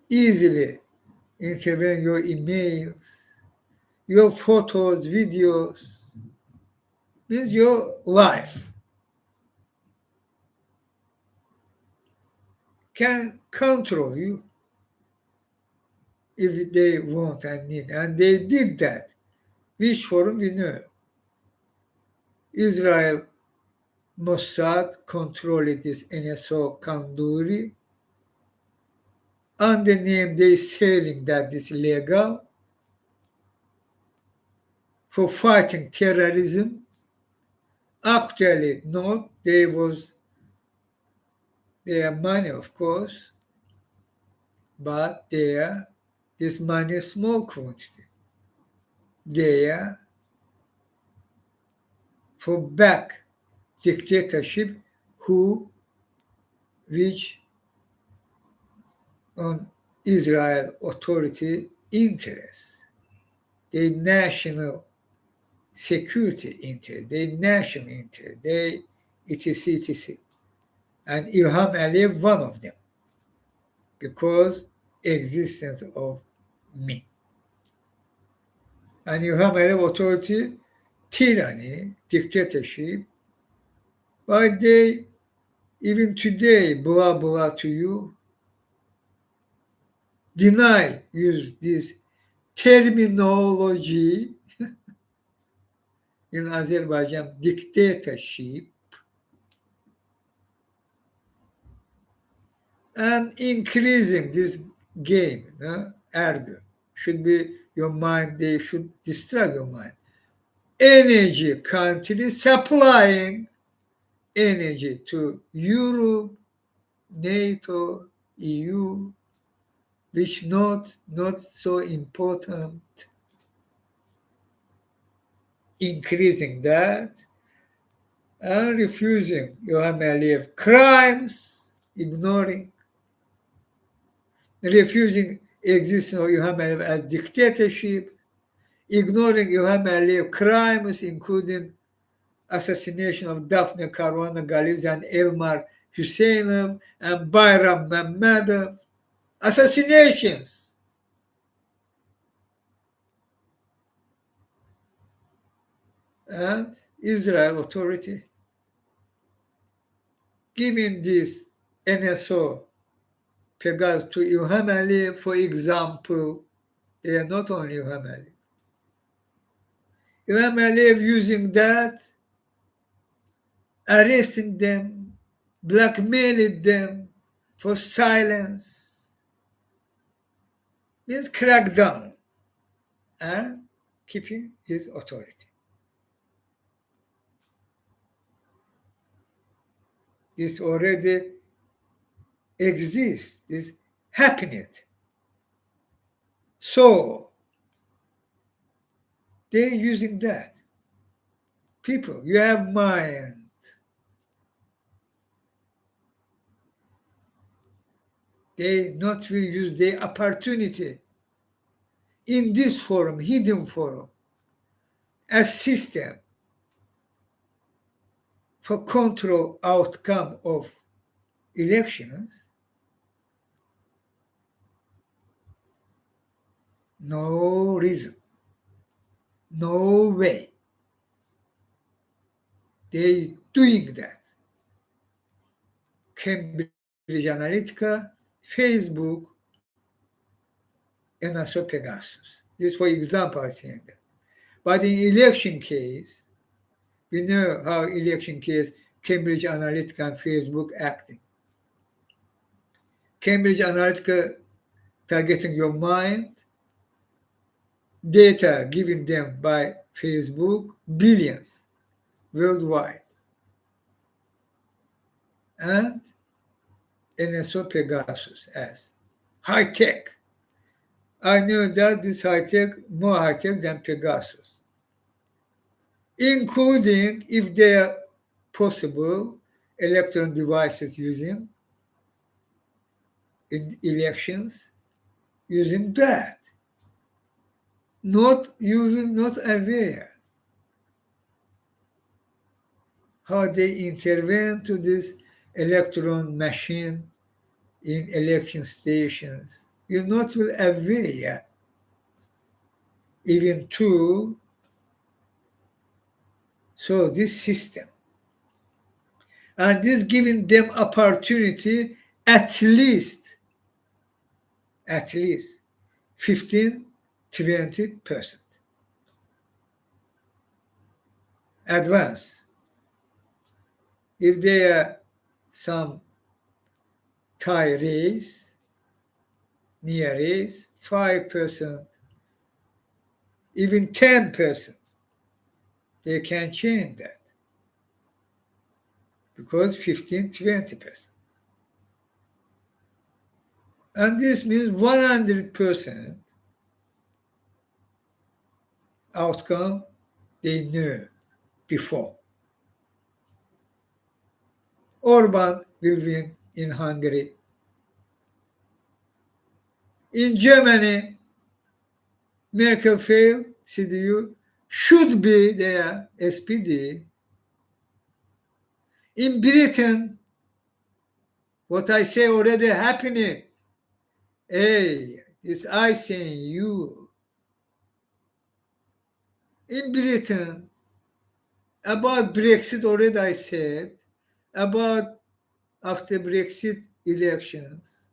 easily intervene your emails, your photos, videos, means your life can control you if they want and need. And they did that. Which forum we know? Israel Mossad controlled this NSO Kanduri under the name they saying that is legal for fighting terrorism. Actually, no, there was their money, of course, but this money is small quantity. They are for back dictatorship who which on Israel authority interests, their national security interest, their national interest, they etc etc. And Ilham Aliyev one of them because existence of me. And Ilham Aliyev authority, tyranny, dictatorship, but they even today blah blah to you deny use this terminology in Azerbaijan dictatorship and increasing this game, argue should be your mind, they should distract your mind. Energy country supplying energy to Europe, NATO, EU, which not so important, increasing that and refusing Ilham Aliyev crimes, ignoring, refusing existence of Ilham Aliyev as dictatorship, ignoring Ilham Aliyev crimes, including assassination of Daphne Caruana Galizia and Elmar Hüseyinov and Bayram Mehmedov, assassinations. And Israel authority giving this NSO Pegasus to Ilham Aliyev, for example, they are not only Ilham Aliyev. Ilham Aliyev using that, arresting them, blackmailing them for silence, means crackdown and keeping his authority. This already exists, this happening. So they're using that. People, you have mind. They not will use their opportunity in this forum, hidden forum, as system for control outcome of elections. No reason, no way. They doing that. Cambridge Analytica, Facebook, and also Pegasus. This, for example, I saying that. But in election case, we know how election case Cambridge Analytica and Facebook acting. Cambridge Analytica targeting your mind, data given them by Facebook, billions worldwide, and NSO Pegasus as high tech. I know that this high tech more high tech than Pegasus, including if they are possible electron devices using in elections using that, not using not aware how they intervene to this electron machine in election stations. You're not well aware even to so this system. And this giving them opportunity at least 15-20% advance. If there are some tie race, near race, 5%, even 10%, they can change that because 15-20%. And this means 100% outcome they knew before. Orban will win in Hungary. In Germany, Merkel failed, CDU should be there, SPD. In Britain, what I say already happening. Hey, it's I saying you. In Britain, about Brexit already I said, about after Brexit elections,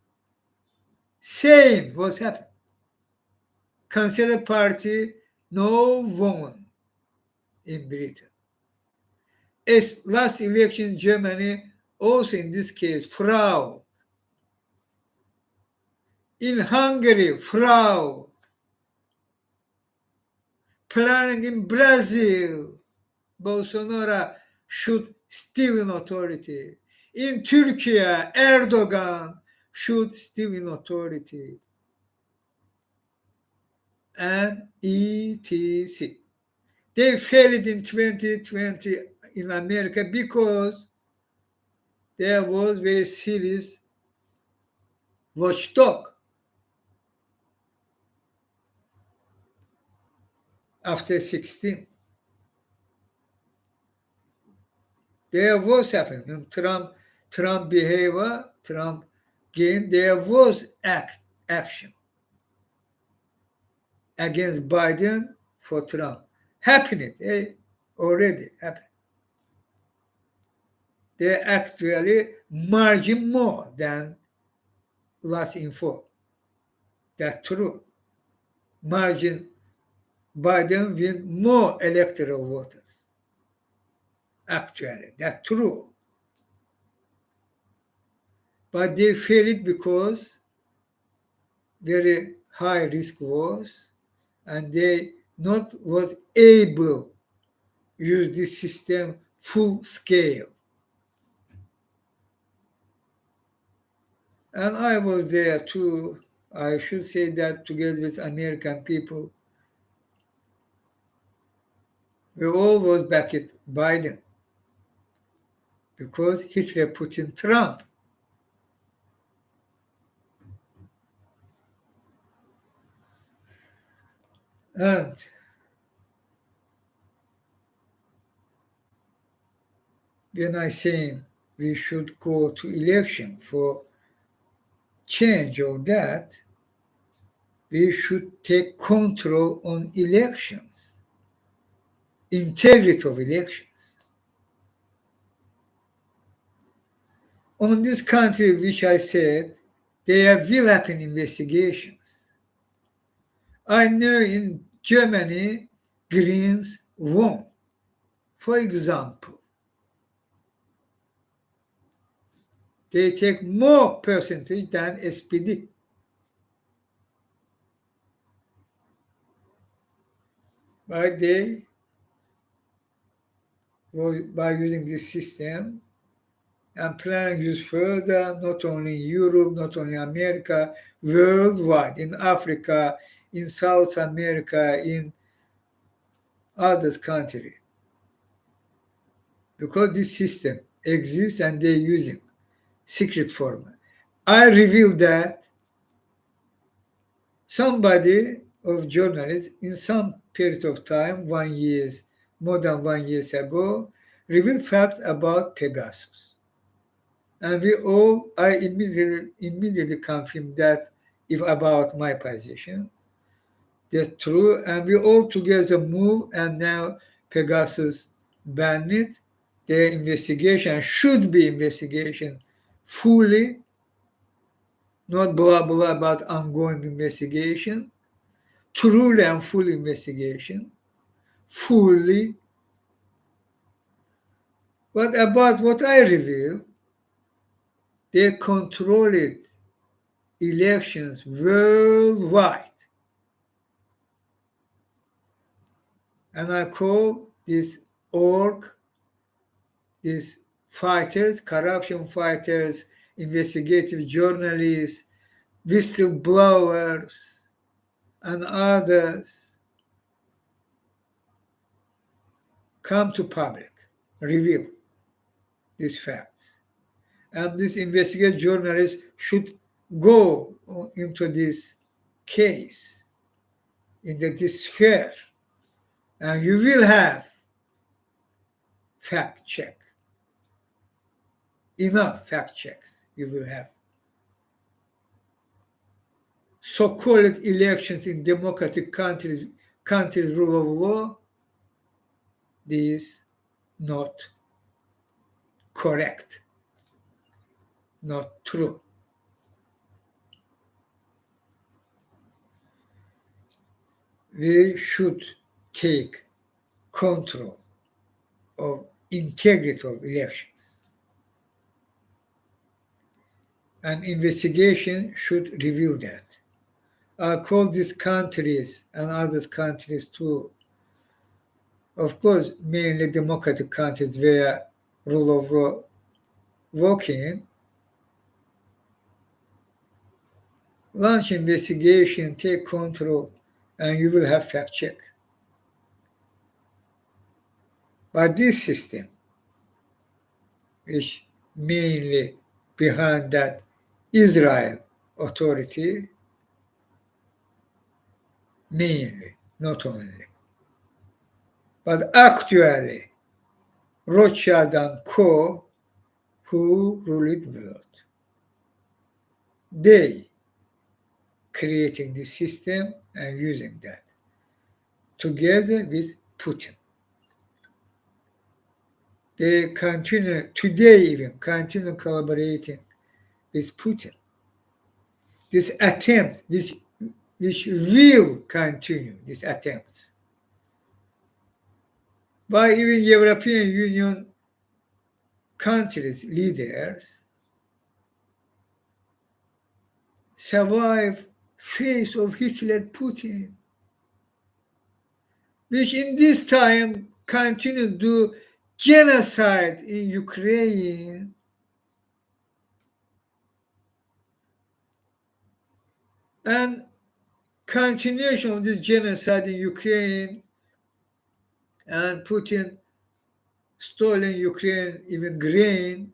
same was happening. Conservative Party no won in Britain. As last election in Germany, also in this case, fraud. In Hungary, fraud. Planning in Brazil, Bolsonaro should steal in authority. In Turkey, Erdogan should steal in authority. And etc. They failed in 2020 in America because there was very serious watchdog after 16. There was happening. Trump behavior, Trump gain, there was action against Biden for Trump. Happening, already happened. They actually margin more than last info. That's true. Margin Biden win more electoral voters. Actually, that's true. But they failed because very high risk was, and they not was able use this system full scale. And I was there too. I should say that together with American people, we all was back at Biden because Hitler put in Trump. And when I say we should go to election for change all that, we should take control on elections, integrity of elections. On this country, which I said, there will happen investigations. I know in Germany, Greens won. For example, they take more percentage than SPD. But they, by using this system, and planning use further, not only in Europe, not only America, worldwide, in Africa, in South America, in others country. Because this system exists and they're using secret format. I revealed that somebody of journalists in some period of time, 1 year, more than 1 year ago, revealed facts about Pegasus. And I immediately confirmed that if about my position, that's true. And we all together move, and now Pegasus banned it. Their investigation should be investigation fully, not blah blah about ongoing investigation, truly and full investigation, fully. But about what I reveal, they controlled elections worldwide. And I call this org, these fighters, corruption fighters, investigative journalists, whistleblowers, and others, come to public, reveal these facts. And these investigative journalists should go into this case, into this sphere, and you will have fact check. Enough fact checks you will have. So-called elections in democratic countries rule of law, this not correct, not true. We should take control of integrity of elections. And investigation should reveal that. I call these countries and other countries too, of course, mainly democratic countries where rule of law working, launch investigation, take control, and you will have fact check. But this system, which mainly behind that Israel authority, mainly, not only, but actually Rothschild and Co., who ruled the world. They creating this system and using that together with Putin. They continue, today even, continue collaborating with Putin. This attempt, which will continue, these attempts, by even European Union countries, leaders, survive face of Hitler Putin, which in this time continue to do genocide in Ukraine, and continuation of this genocide in Ukraine, and Putin stolen Ukraine, even grain,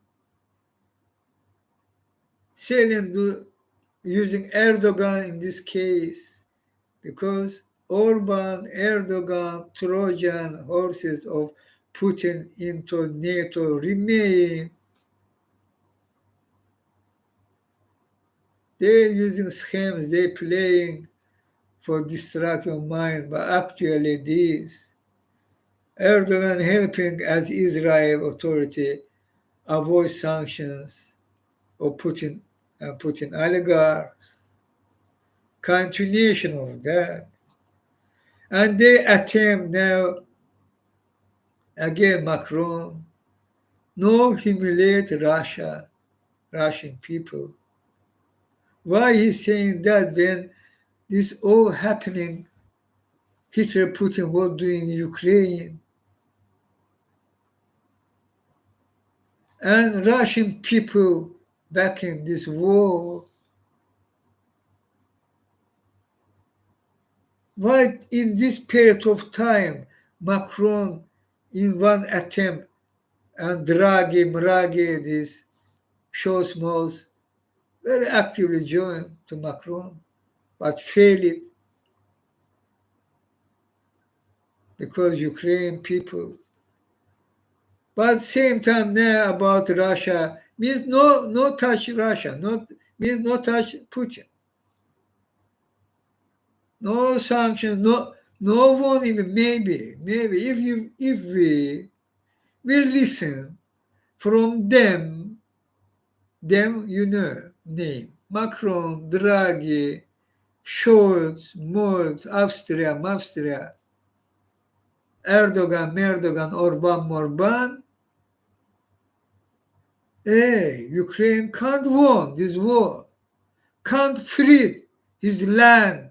selling using Erdogan in this case, because Orban, Erdogan, Trojan horses of Putin into NATO remain. They're using schemes, they're playing for distract your mind, but actually this Erdogan helping as Israel authority avoid sanctions or Putin oligarchs. Continuation of that. And they attempt now, again, Macron, no humiliate Russia, Russian people. Why he's saying that when this all happening, Hitler, Putin, what doing in Ukraine, and Russian people back in this war. Why in this period of time, Macron, in one attempt, and Draghi, this Scholz, very actively joined to Macron, but failed because Ukraine people. But same time now about Russia means no touch Russia, not means no touch Putin, no sanctions, no one even maybe if we will listen from them name Macron, Draghi, Scholz, Molz, Austria, Erdogan, Orban. Hey, Ukraine can't win this war, can't free his land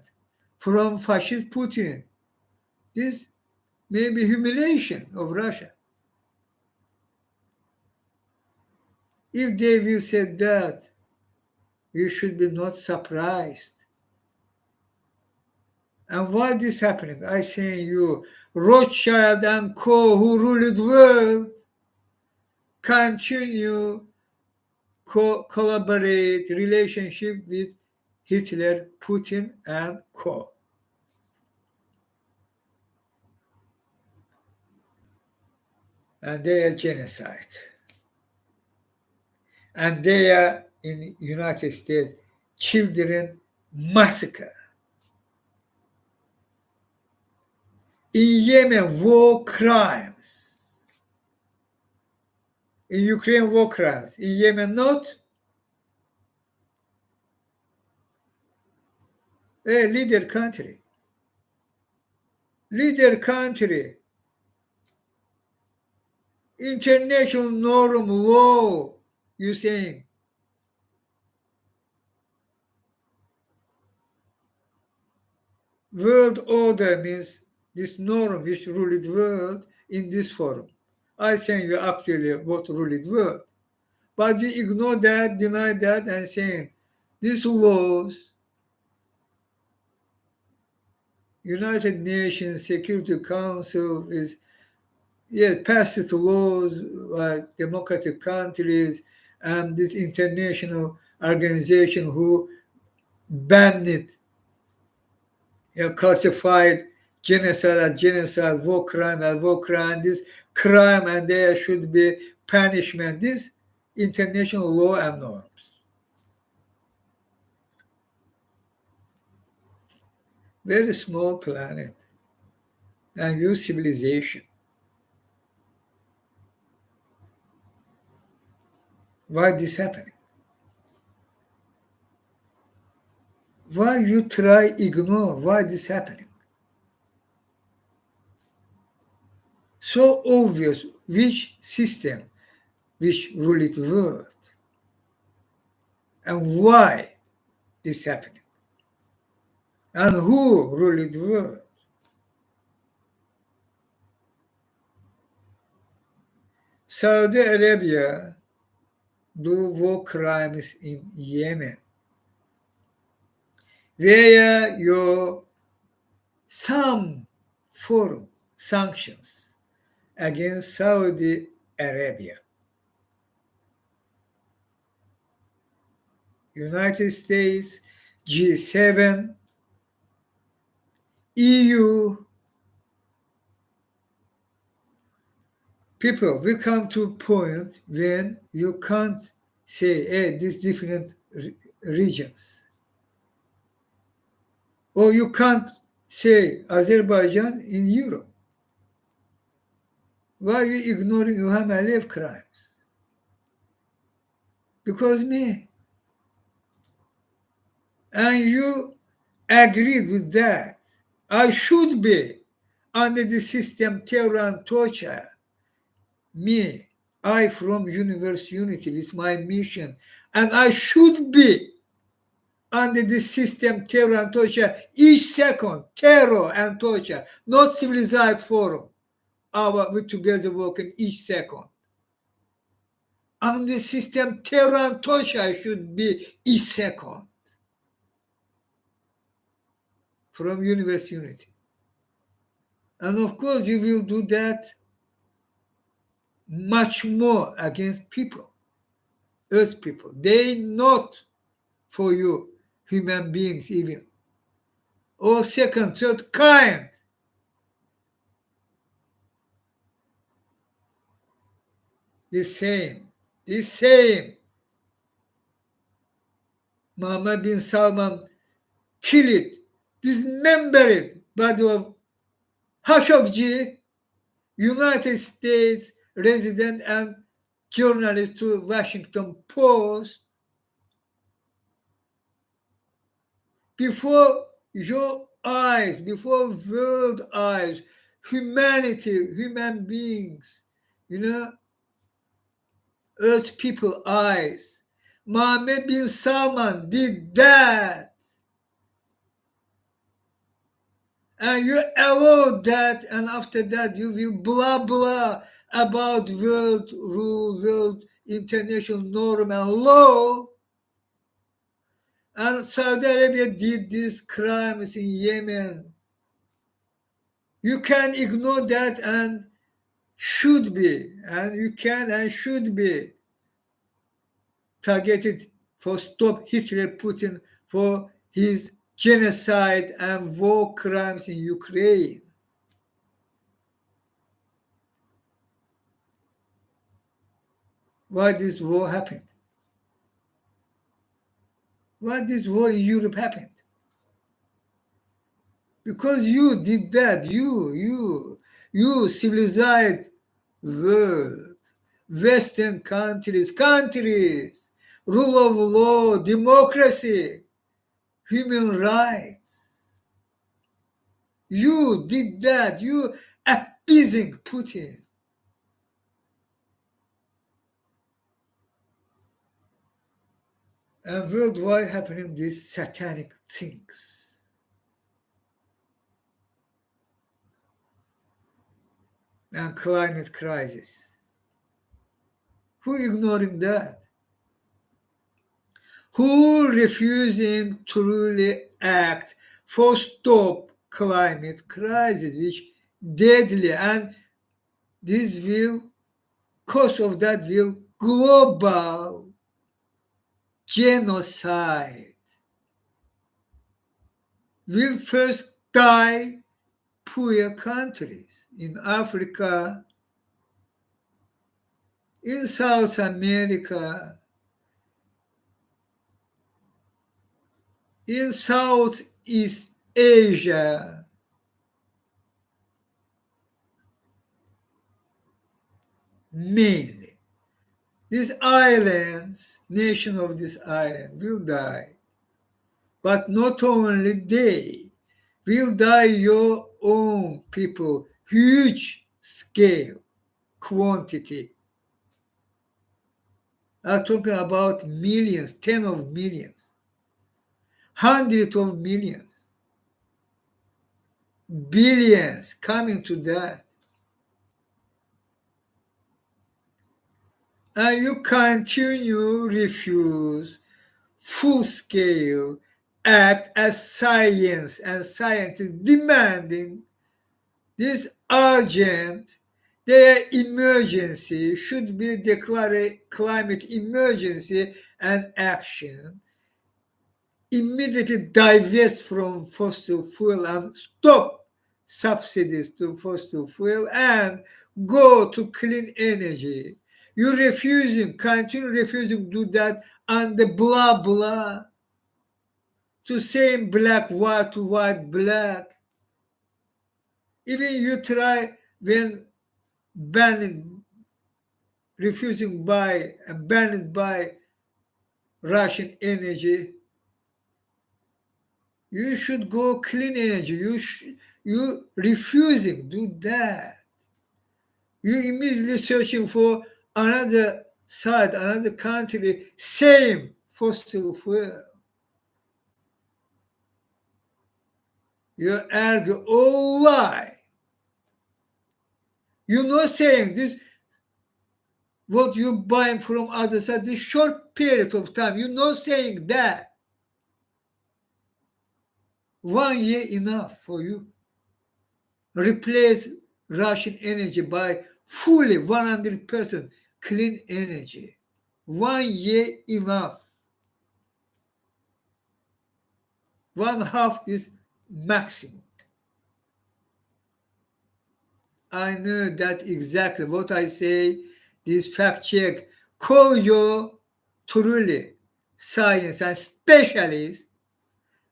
from fascist Putin. This may be humiliation of Russia. If they will say that, you should be not surprised. And why this happening? I say you, Rothschild and co who ruled the world continue collaborate relationship with Hitler, Putin, and co. And they are genocide. And they are in United States children massacre. In Yemen, war crimes. In Ukraine, war crimes. In Yemen, not. A leader country. Leader country. International norm law, you saying. World order means this norm which ruled the world in this forum. I saying you actually what ruled the world. But you ignore that, deny that, and saying these laws, United Nations Security Council is passed laws like democratic countries and this international organization who banned it, classified genocide, war crime, this crime, and there should be punishment. This international law and norms. Very small planet and huge civilization. Why this happening? Why you try ignore why this happening? So obvious which system which ruled the world and why this happening and who ruled the world. Saudi Arabia do war crimes in Yemen, where your some foreign sanctions against Saudi Arabia. United States, G7, EU. People, we come to a point when you can't say, hey, these different regions. Or you can't say Azerbaijan in Europe. Why are you ignoring Ilham Aliyev crimes? Because me. And you agreed with that. I should be under the system terror and torture. Me, I from universe unity with my mission, and I should be under the system terror and torture each second, terror and torture, not civilized forum. We together working each second. Under the system terror and torture should be each second from universe unity. And of course, you will do that much more against people, earth people. They not for you, human beings even. Or second, third kind. The same. Muhammad bin Salman killed, dismembered body of Khashoggi, United States resident and journalist to Washington Post. Before your eyes, before world eyes, humanity, human beings, earth people eyes. Mohammed bin Salman did that. And you allow that, and after that you will blah blah about world rule, world international norm and law. And Saudi Arabia did these crimes in Yemen. You can ignore that and should be, and you can and should be targeted for stop Hitler Putin for his genocide and war crimes in Ukraine. Why this war happened? Why this war in Europe happened? Because you did that. You civilized world, Western countries, rule of law, democracy, human rights. You did that. You appeasing Putin. And worldwide happening these satanic things. And climate crisis. Who ignoring that? Who refusing to really act for stop climate crisis, which deadly, and this will, cause of that will global genocide. Will first die poor countries in Africa, in South America, in Southeast Asia, mainly. These islands, nation of this island will die. But not only they, will die your own people, huge scale, quantity. I'm talking about millions, 10 of millions, hundreds of millions, billions coming to that. And you continue refuse full scale act as science and scientists demanding this urgent, their emergency should be declared climate emergency and action. Immediately divest from fossil fuel and stop subsidies to fossil fuel and go to clean energy. You continue refusing to do that, and the blah blah to same black, white, white, black. Even you try when banning, refusing buy and banned by Russian energy, You should go clean energy. You refusing do that. You immediately searching for another side, another country, same fossil fuel. You argue, oh why? You're not saying this what you buying from other side, this short period of time. You're not saying that. 1 year enough for you. Replace Russian energy by fully 100% clean energy. 1 year enough. One half is maximum. I know that exactly what I say. This fact check. Call your truly science and specialist,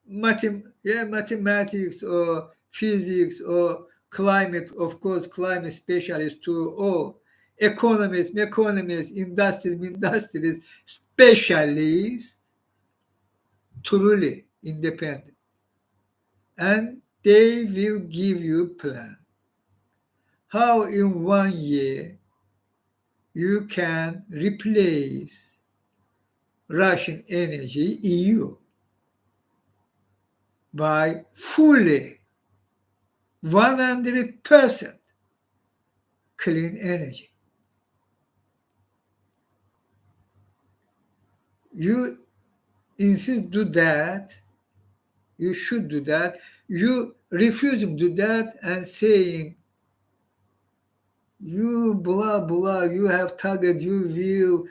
mathematics or physics or climate, of course, climate specialist too, or economists, industries, specialists, truly independent. And they will give you plan how in 1 year you can replace Russian energy EU by fully 100% clean energy. You insist do that, you should do that. You refusing to do that and saying you blah blah, you have target, you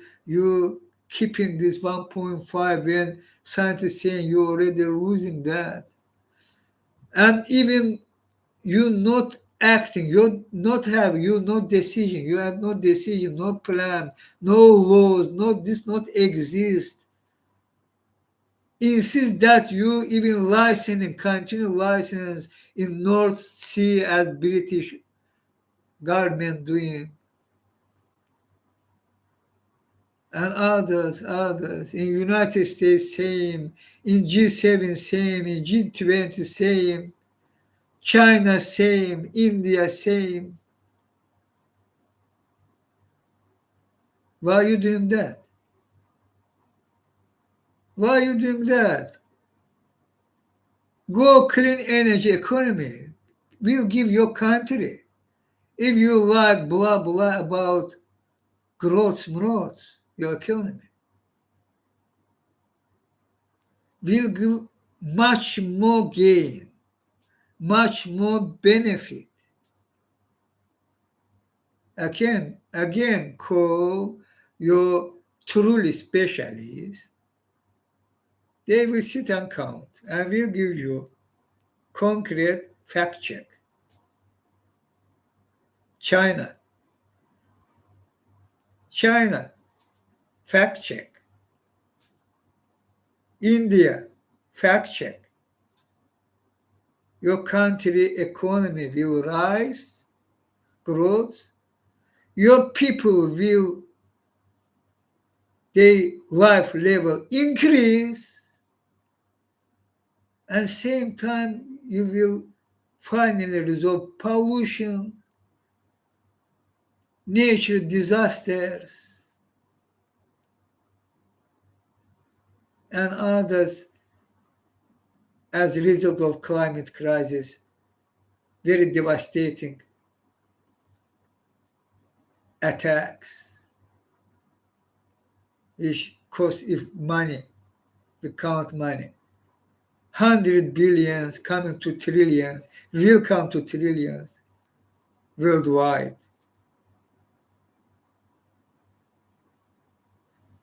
keeping this 1.5 when scientists saying you're already losing that. And even you not acting, you no decision, you have no decision, no plan, no laws, not exist. Insist that you even licensing, continue license in North Sea as British government doing, and others in United States same, in G7 same, in G20 same, China same, India same. Why are you doing that? Why are you doing that? Go clean energy economy. Will give your country. If you like blah blah about growth, your economy will give much more gain, much more benefit. Again, call your truly specialists. They will sit and count and will give you concrete fact check. China, fact check. India, fact check. Your country economy will rise, growth. Your people will, their life level increase, and same time you will finally resolve pollution, nature disasters, and others as a result of climate crisis, very devastating attacks, which cost if money, we count money. 100 billions coming to trillions, will come to trillions worldwide.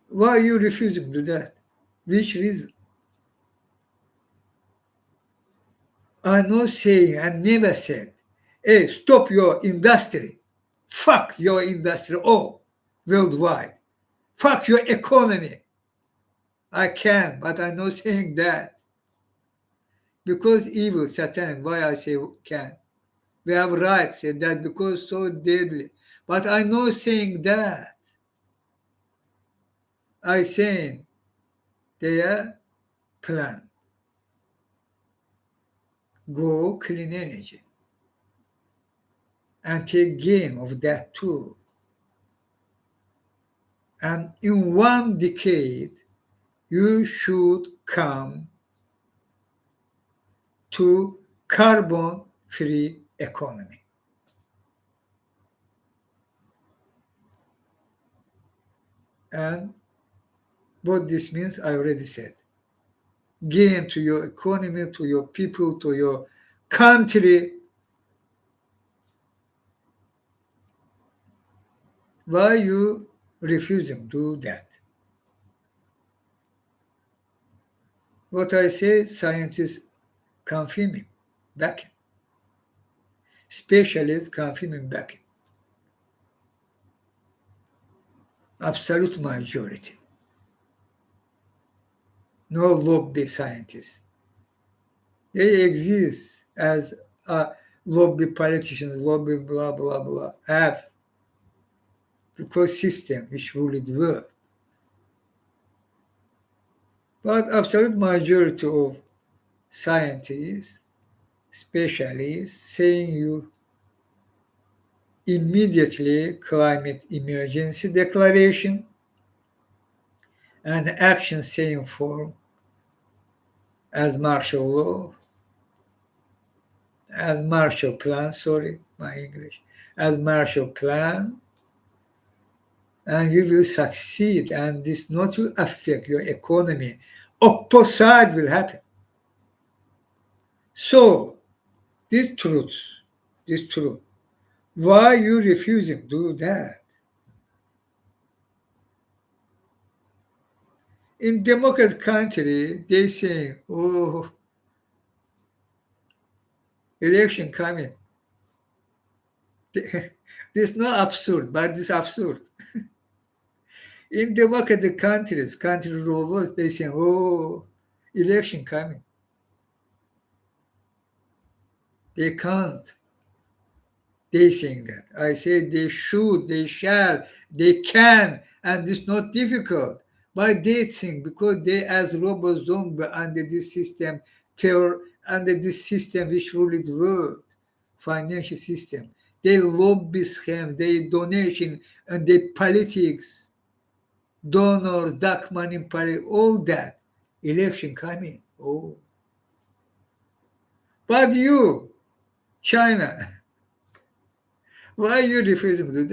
Why are you refusing to do that? Which reason? I'm not saying, I never said, hey, stop your industry. Fuck your industry, all worldwide. Fuck your economy. I can, but I'm not saying that. Because evil, satanic, why I say can. We have right say that because so deadly. But I'm not saying that. I saying their plan. go clean energy and take gain of that too. And in 1 decade, you should come to carbon-free economy. And what this means, I already said. Gain to your economy, to your people, to your country. Why you refusing to do that? What I say, scientists confirming back, specialists confirming back. Absolute majority. No lobby scientists. They exist as lobby politicians, lobby blah blah blah, have because system which rule the world. But absolute majority of scientists, specialists, saying you immediately climate emergency declaration and action same form as martial law, as Marshall Plan, sorry, my English, as Marshall Plan, and you will succeed, and this not will affect your economy. Opposite will happen. So, this truth, why you refusing to do that? In democratic country, they say, oh, election coming. This is not absurd, but this absurd. In democratic countries, country robots, they say, oh, election coming. They can't. They saying that. I say they should, they shall, they can, and it's not difficult. But they think because they as robots zombie under this system, terror under this system which rule the world, financial system. They lobby scam, they donation, and they politics, donors, dark money, all that. Election coming. Oh. But you, China, why are you refusing to do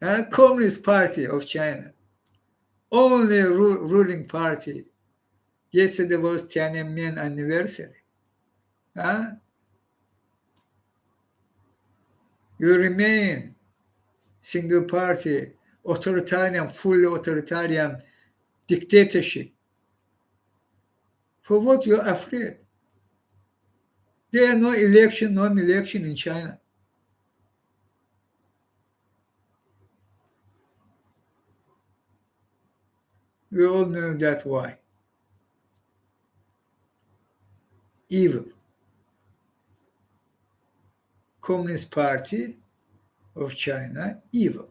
that? Communist Party of China, only ruling party. Yesterday was Tiananmen anniversary. Huh? You remain single party, authoritarian, fully authoritarian dictatorship. For what you're afraid? There are no election in China. We all know that why. Evil. Communist Party of China, evil.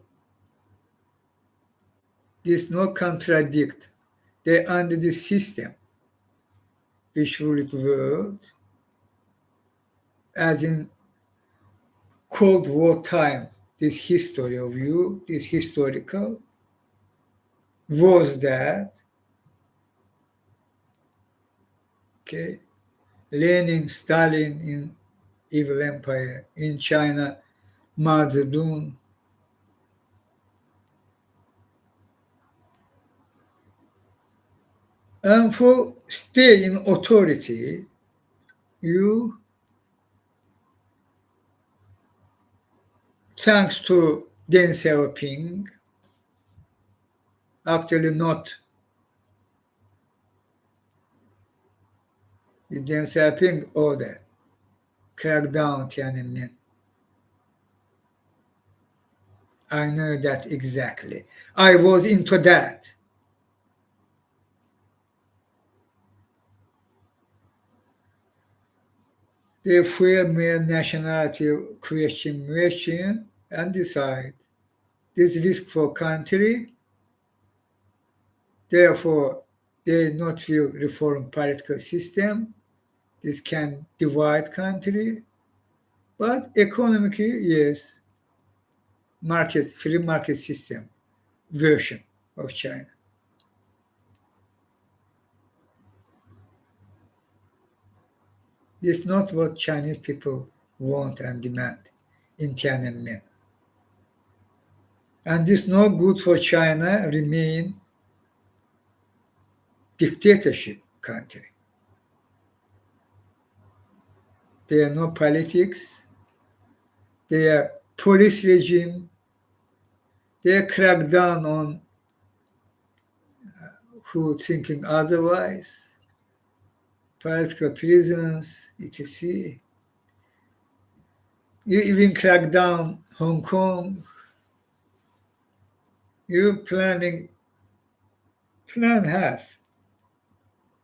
This no contradict. They're under the system which rule the world, as in Cold War time. This history of you, this historical, was that, okay, Lenin, Stalin in evil empire, in China, Mao Zedong. And for stay in authority, you, thanks to Deng Xiaoping, actually not the Deng Xiaoping order, crack down Tiananmen. I know that exactly. I was into that. They feel mere nationality question and decide this risk for country. Therefore, they not will reform political system. this can divide country, but economically, yes, free market system version of China. This is not what Chinese people want and demand in Tiananmen. And this no good for China remain dictatorship country. There are no politics, there are police regime, they crack down on who thinking otherwise, political prisons, etc. You even crack down Hong Kong. You plan half,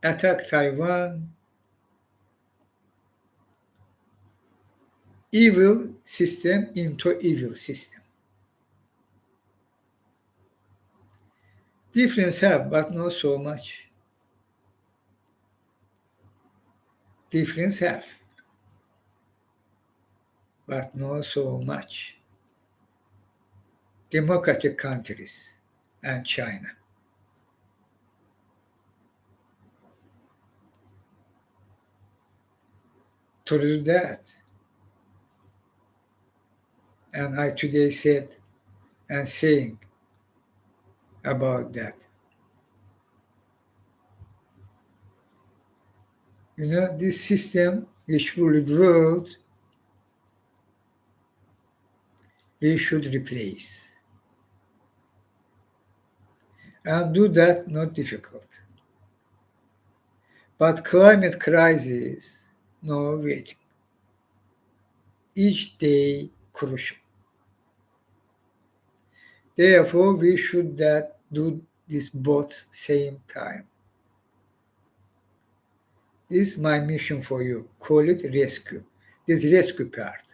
attack Taiwan, evil system into evil system. Difference have, but not so much. Difference have, but not so much. Democratic countries and China. Through that, and I today said and saying about that. This system which ruled the world, we should replace. And do that not difficult. But climate crisis, no waiting. Each day crucial. Therefore, we should do this both same time. This is my mission for you. Call it rescue. This rescue part.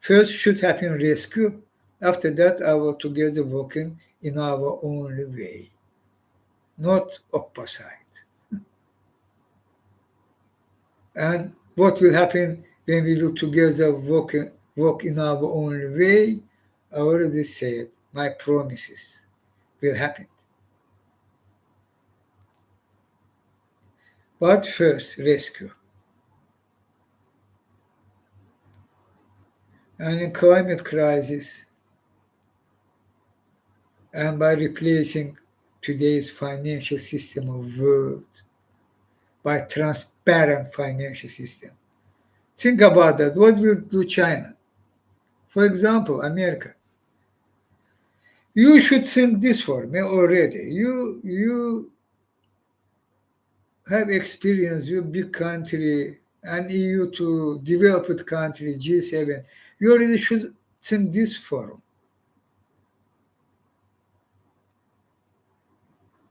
First should happen rescue. After that, our together working in our own way, not opposite. And what will happen when we will together work in our own way? I already said my promises will happen. But first, rescue. And in climate crisis, and by replacing today's financial system of world by transparent financial system. Think about that. What will do China? For example, America. You should think this for me already. You have experience, you big country, and EU to developed country, G7. You already should think this forum.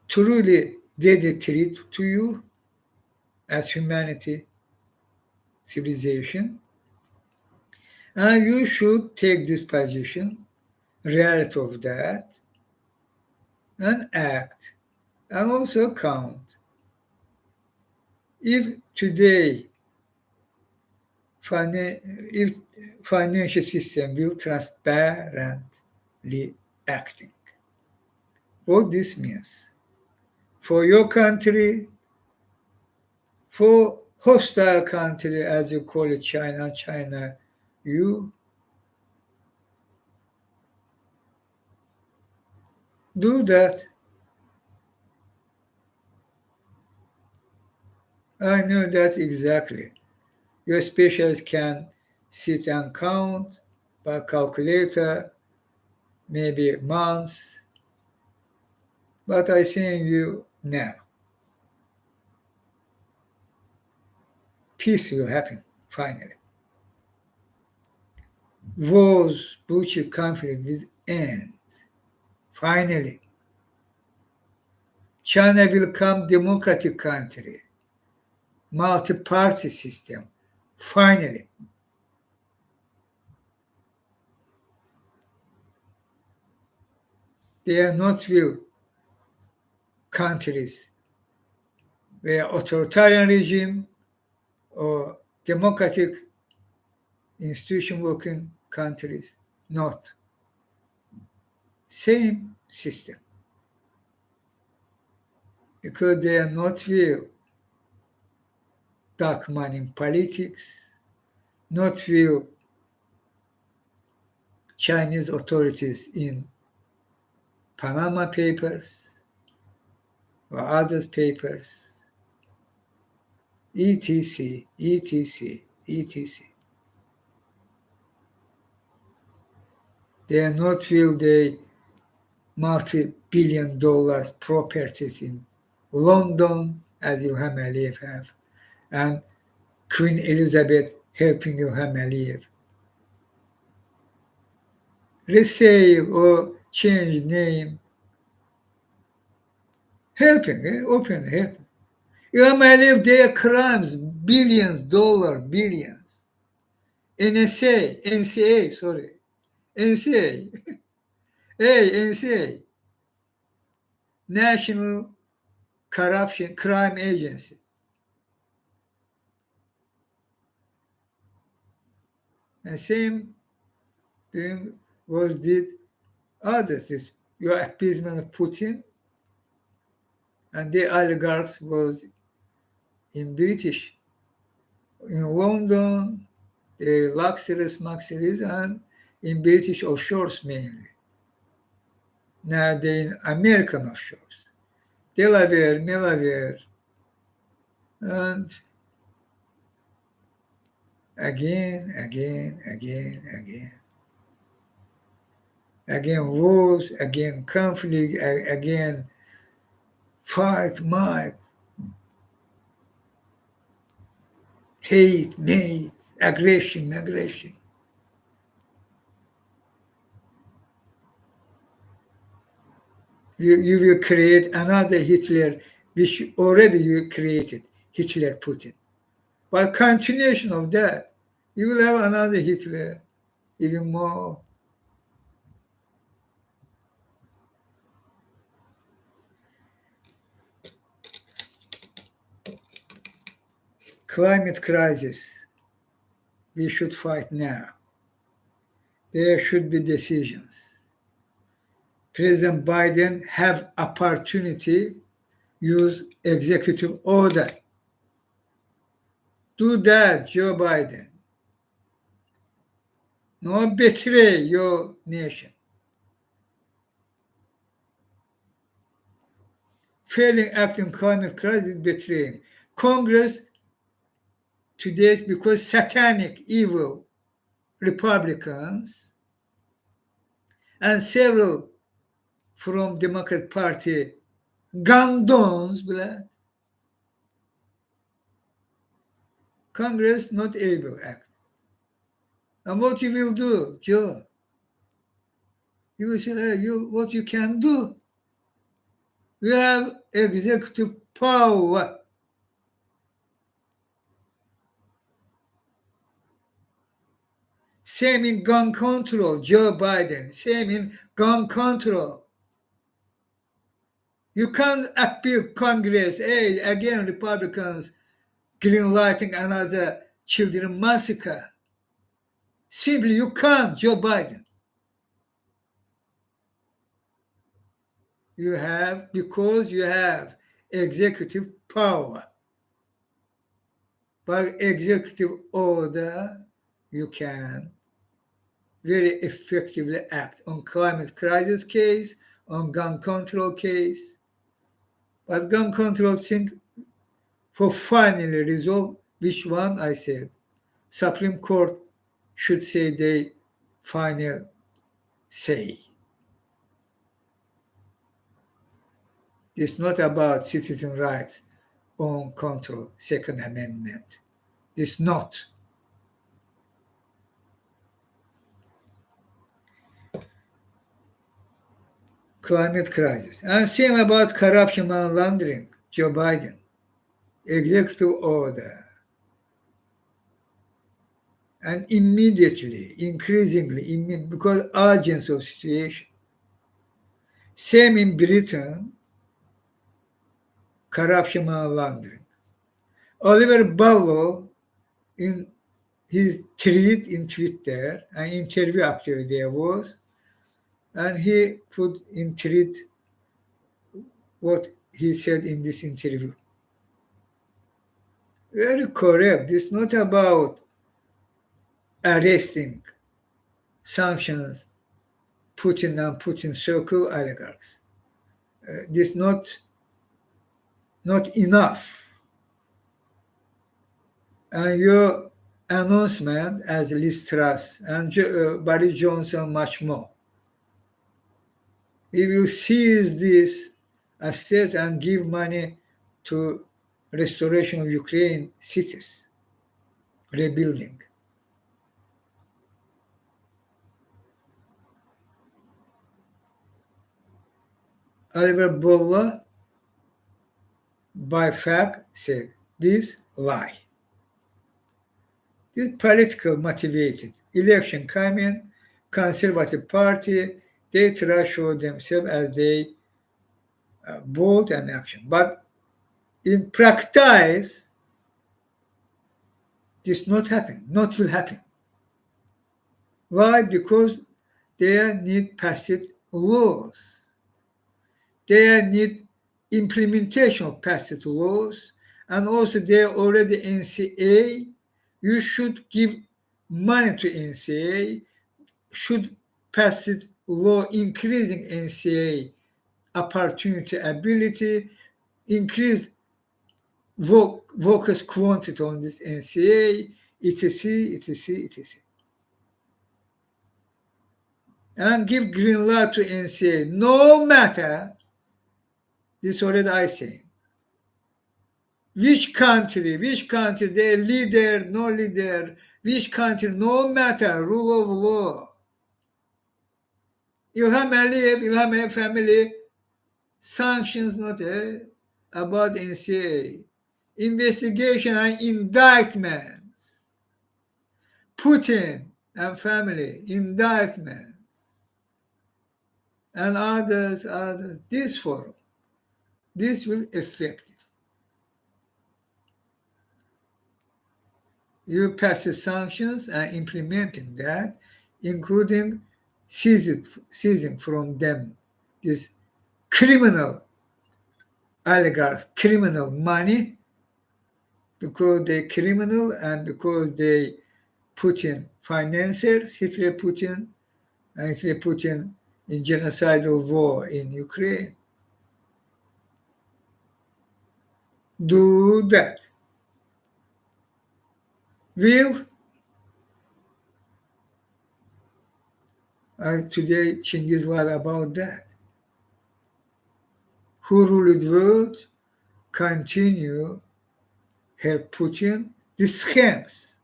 Truly deadly threat to you as humanity, civilization, and you should take this position, reality of that, and act, and also count. If today if financial system will transparently acting, what this means for your country, for hostile country as you call it, China, you do that. I know that exactly. Your specialists can sit and count by calculator, maybe months, but I saying you now, peace will happen finally. Wars, bullshit conflict will end. Finally, China will become democratic country, multi-party system. Finally, they are not will countries where authoritarian regime or democratic institution working countries. Not. Same system. Because they are not will dark money in politics, not will Chinese authorities in Panama Papers or others papers, etc., etc., etc. They are not will they multi-billion dollars properties in London, as Ilham Aliyev have, and Queen Elizabeth helping Ilham Aliyev. Resale or change name, helping, open helping. Ilham Aliyev, their crimes, billions, billions. NCA, sorry. NCA. Hey, NCA. National Corruption Crime Agency. And same thing was did others. This your appeasement of Putin and the oligarchs was in British, in London, the luxuries, and in British offshores mainly. Now they're in American offshores. Delaware, and again. Again wars, again conflict, again fight, might, hate, aggression. You will create another Hitler, which already you created, Hitler Putin. But continuation of that, you will have another Hitler, even more. Climate crisis, we should fight now. There should be decisions. President Biden have opportunity, use executive order. Do that, Joe Biden. Not betray your nation. Failing act in climate crisis betraying. Congress today, because satanic, evil Republicans and several from Democrat Party gandons, Congress not able to act. And what you will do, Joe? You will say, hey, what you can do? You have executive power. Same in gun control, Joe Biden. Same in gun control. You can't appeal Congress. Hey, again, Republicans green lighting another children massacre. Simply, you can't, Joe Biden. You have, because you have executive power. By executive order, you can very effectively act on climate crisis case, on gun control case. But gun control thing for finally resolve, which one I said, Supreme Court should say they final say. It's not about citizen rights on control, Second Amendment. It's not. Climate crisis. And same about corruption and laundering, Joe Biden. Executive order. And immediately, increasingly, because urgency of situation. Same in Britain, corruption and laundering. Oliver Barlow in his tweet in Twitter, an interview actually there was, and he put in tweet what he said in this interview. Very correct. It's not about arresting, sanctions, Putin and Putin circle oligarchs. This not enough. And your announcement as Liz Truss and Barry Johnson much more. We will seize this asset and give money to restoration of Ukraine cities, rebuilding. Oliver Bolla, by fact, said this lie. This political motivated election coming, Conservative Party, they try to show themselves as they bold and action. But in practice, this not happen, not will happen. Why? Because they need passed laws. They need implementation of passed laws, and also they already NCA. You should give money to NCA, should pass it law increasing NCA opportunity, ability, increase workers quantity on this NCA, etc., etc., etc. And give green light to NCA, no matter, this already I say, which country, their leader, no leader, which country, no matter, rule of law. İlham Aliyev family, sanctions not about NCA. Investigation and indictments. Putin and family, indictments. And others. This forum, this will affect it. You pass the sanctions and implementing that, including seizing from them this criminal oligarchs, criminal money, because they're criminal and because they Putin financiers, Hitler Putin in genocidal war in Ukraine. Do that. Will today Chinghiz lied about that. Who ruled the world continue help Putin the scams.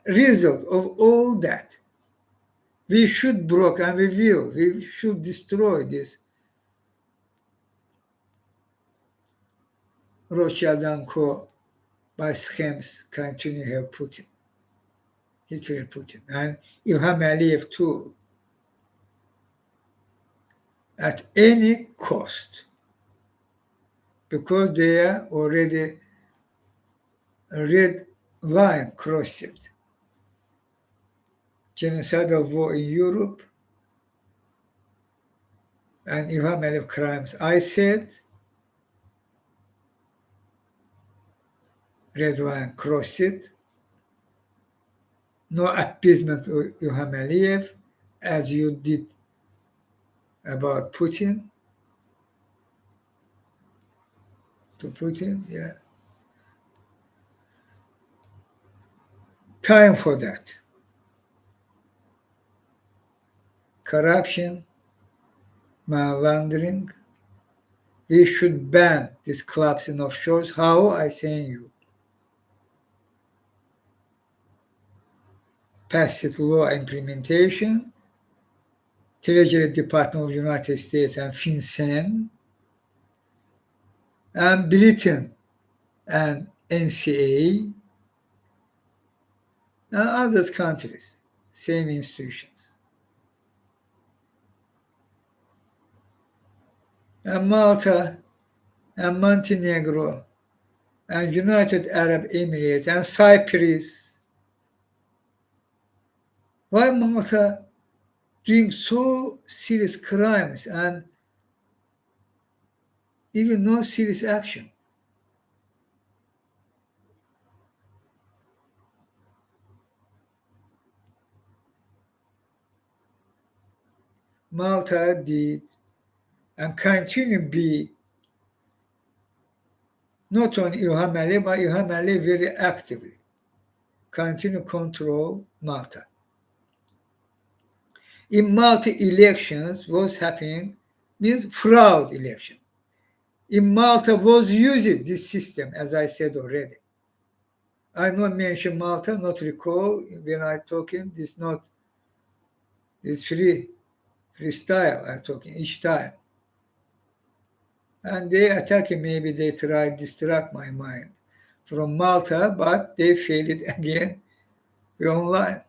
Result of all that. We should block and we should destroy this Rothschild and Co. by scams continue help Putin, Hitler Putin, and Ilham Aliyev too, at any cost, because they are already red line crossed. Genocidal war in Europe and Ilham Aliyev crimes. I said red line crossed. No appeasement of Ilham Aliyev, as you did about Putin. To Putin, yeah. Time for that. Corruption, money laundering. We should ban these clubs in offshores. How? I saying you. Pass it law implementation, Treasury Department of the United States and FinCEN, and Britain and NCA, and other countries, same institutions. And Malta and Montenegro and United Arab Emirates and Cyprus. Why Malta doing so serious crimes and even no serious action? Malta did and continue to be not on İlham Aliyev, but İlham Aliyev very actively continue control Malta. In Malta elections was happening means fraud election. In Malta was using this system, as I said already. I not mention Malta, not recall when I talking, this not this freestyle I talking each time. And they attacking, maybe they try distract my mind from Malta, but they failed again online.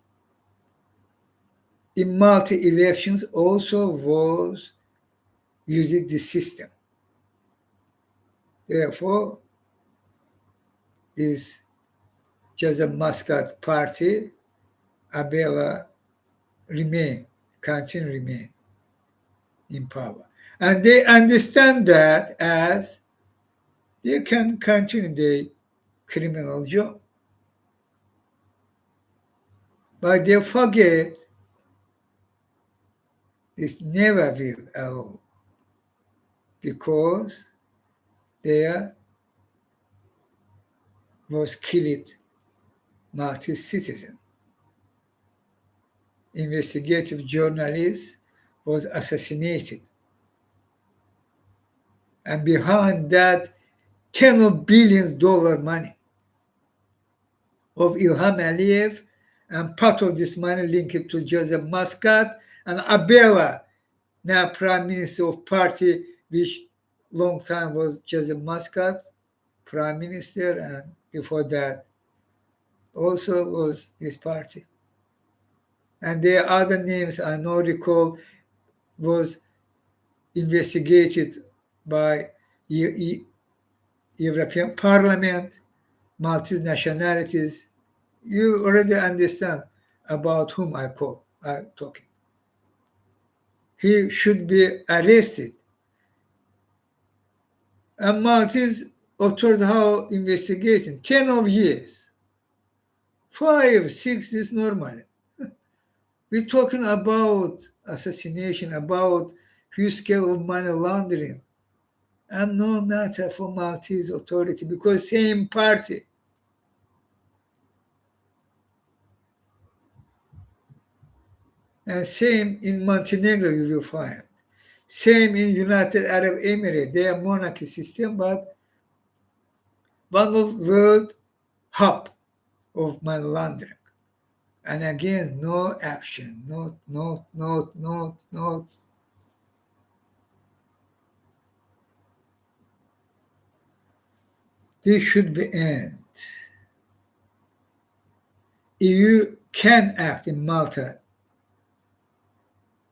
In Malta elections also was using this system. Therefore, this Joseph Muscat party, Abela continue remain in power. And they understand that as they can continue their criminal job. But they forget this never will allow because there was killed Maltese citizen. Investigative journalist was assassinated. And behind that, $10 billion money of İlham Aliyev, and part of this money linked to Joseph Muscat and Abela, now Prime Minister of party, which long time was Joseph Muscat, Prime Minister, and before that also was this party. And their other names I no recall was investigated by European Parliament, Maltese nationalities. You already understand about whom I'm talking. He should be arrested. And Maltese authority how investigating 10 of years. 5, 6 is normal. We're talking about assassination, about huge scale of money laundering. And no matter for Maltese authority because same party. And same in Montenegro you will find. Same in United Arab Emirates. They are monarchy system, but one of world hub of money laundering. And again, no action, not. This should be end. EU can act in Malta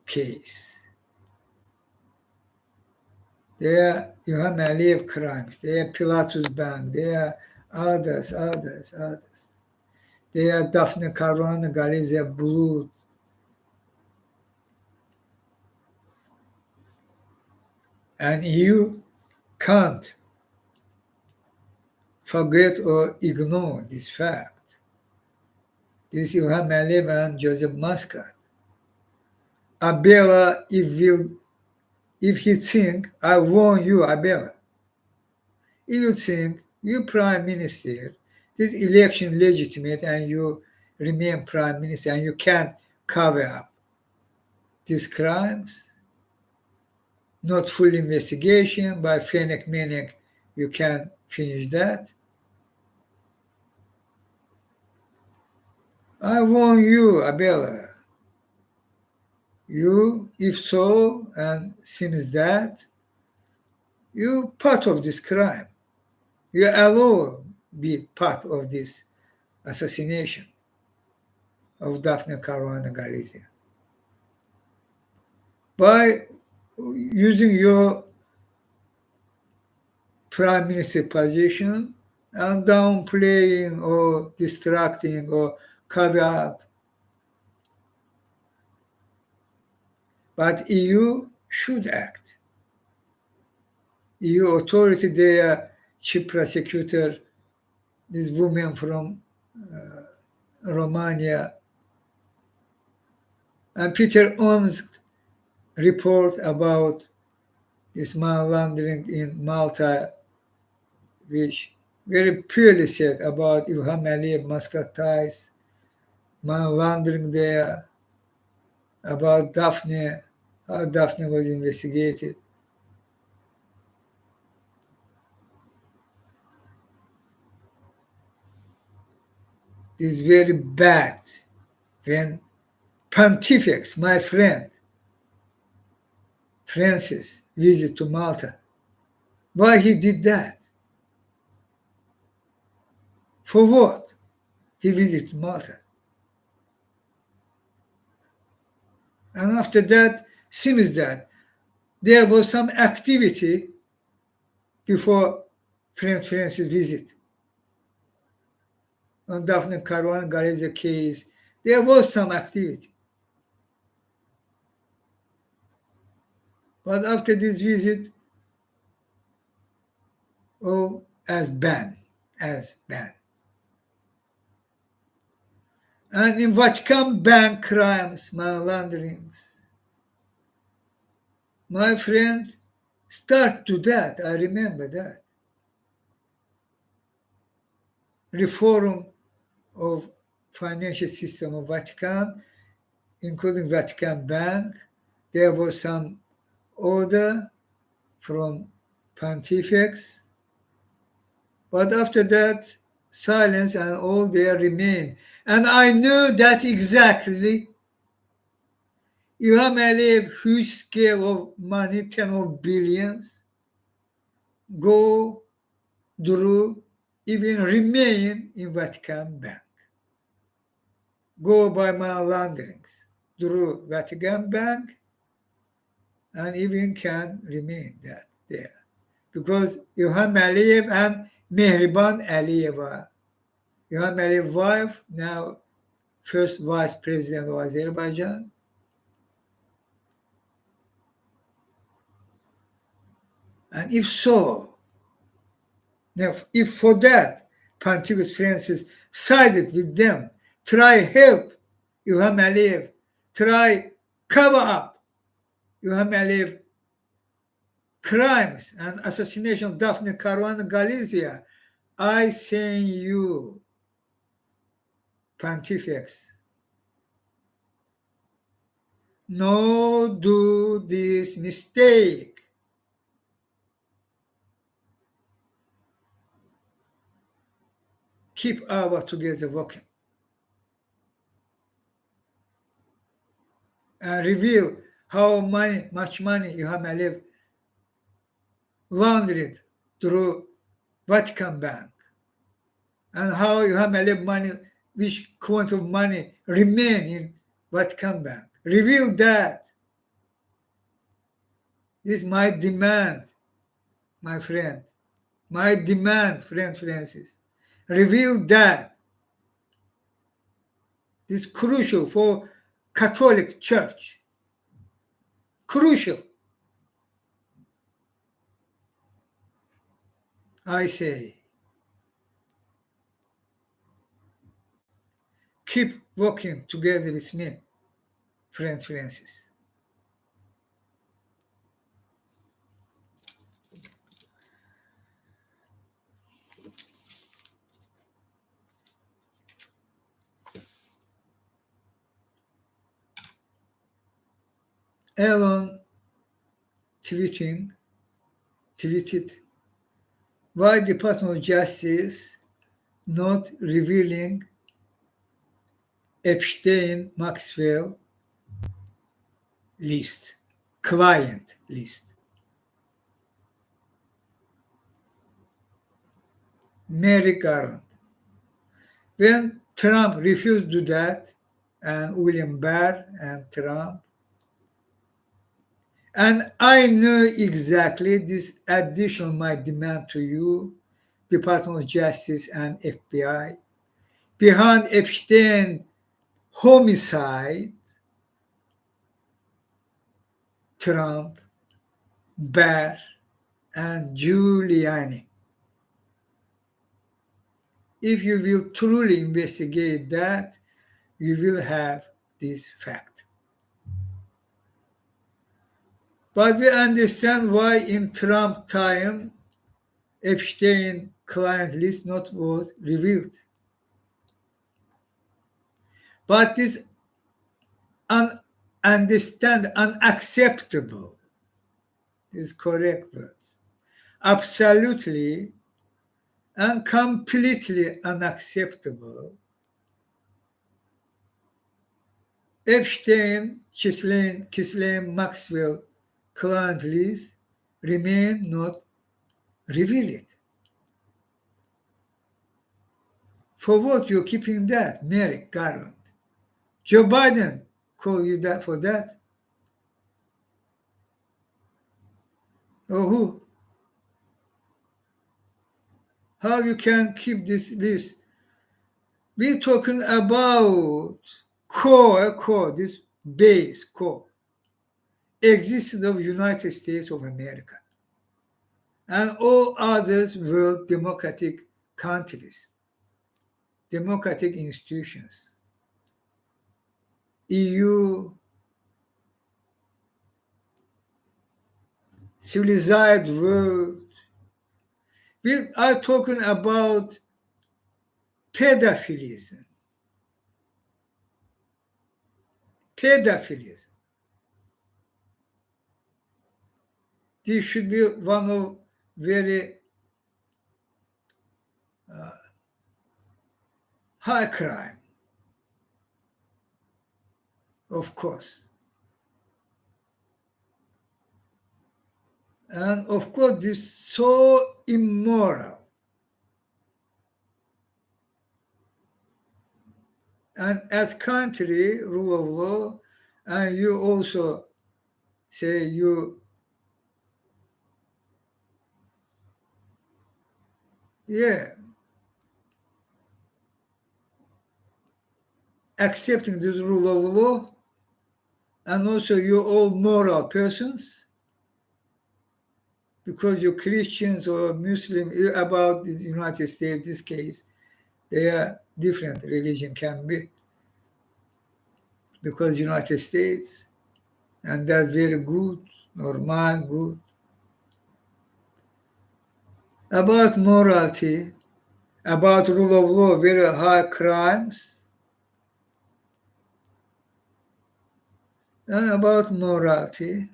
case. There you have Aliyev crimes, there are Pilatus Bank, there are others. There are Daphne Caruana Galizia blood. And you can't forget or ignore this fact. This Ilham Aliyev and Joseph Muscat. Abela, if he think, I warn you, Abela, if you think you prime minister, this election legitimate and you remain prime minister and you can't cover up these crimes, not full investigation, by Fennec Maniac you can finish that. I warn you, Abela, you, if so, and seems that, you part of this crime. You allow be part of this assassination of Daphne Caruana Galizia. By using your prime minister position, and downplaying or distracting or cover up. But EU should act. EU authority, their chief prosecutor, this woman from Romania, and Peter On's report about this money laundering in Malta, which very purely said about Ilham Aliyev, Muscat ties, money laundering there, about Daphne, how Daphne was investigated. Is very bad when Pontifex, my friend, Francis, visit to Malta. Why he did that? For what? He visited Malta. And after that, seems that there was some activity before Francis' visit. On Daphne Caruana Galizia case, there was some activity. But after this visit, oh, as banned. And in Vatican bank crimes, money launderings. My friend, start to that. I remember that. Reform of financial system of Vatican, including Vatican Bank. There was some order from Pontifex, but after that, silence and all there remain. And I knew that exactly. Ilham Aliyev, huge scale of money, 10 of billions, go through, even remain in Vatican Bank. Go by money launderings through Vatican Bank and even can remain that there. Because Ilham Aliyev and Mehriban Aliyeva, Ilham Aliyev's wife, now first vice president of Azerbaijan. And if so, now if for that Pontifex Francis sided with them, try help Ilham Aliyev, try cover up Ilham Aliyev crimes and assassination of Daphne Caruana Galizia, I say you, Pontifex, no do this mistake. Keep our together working. And reveal how much money Ilham Aliyev laundered through Vatican Bank, and how Ilham Aliyev money, which quantity of money remain in Vatican Bank. Reveal that. This is my demand, my friend. My demand, friend Francis. Reveal that. This is crucial for Catholic Church. Crucial. I say, keep working together with me, friend Francis. Elon tweeted, why Department of Justice not revealing Epstein Maxwell list, client list. Merrick Garland. When Trump refused to do that, and William Barr and Trump, and I knew exactly this additional my demand to you, Department of Justice and FBI. Behind Epstein homicide, Trump, Barr, and Giuliani. If you will truly investigate that, you will have this fact. But we understand why in Trump time, Epstein client list not was revealed. But this unacceptable is correct word. Absolutely and completely unacceptable. Epstein, Ghislaine Maxwell client list remain not revealed. For what you're keeping that, Merrick Garland? Joe Biden call you that for that? Or who? How you can keep this list? We're talking about core, this base, core, existence of United States of America and all others world democratic countries, democratic institutions, EU, civilized world. We are talking about pedophilism. Pedophilism. This should be one of very high crime, of course. And of course, this is so immoral. And as country, rule of law, and you also say you, accepting this rule of law, and also you're all moral persons, because you're Christians or Muslim, about the United States, this case, they are different religion can be, because United States, and that's very good, normal, good. About morality, about rule of law, very high crimes, and about morality.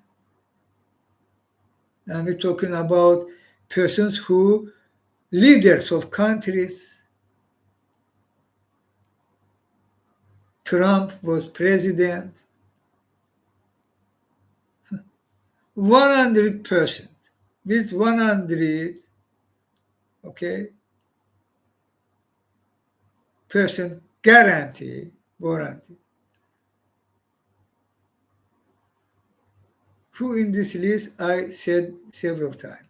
And we're talking about persons who, leaders of countries. Trump was president. 100%. With 100, okay, percent guarantee, warranty. Who in this list I said several times,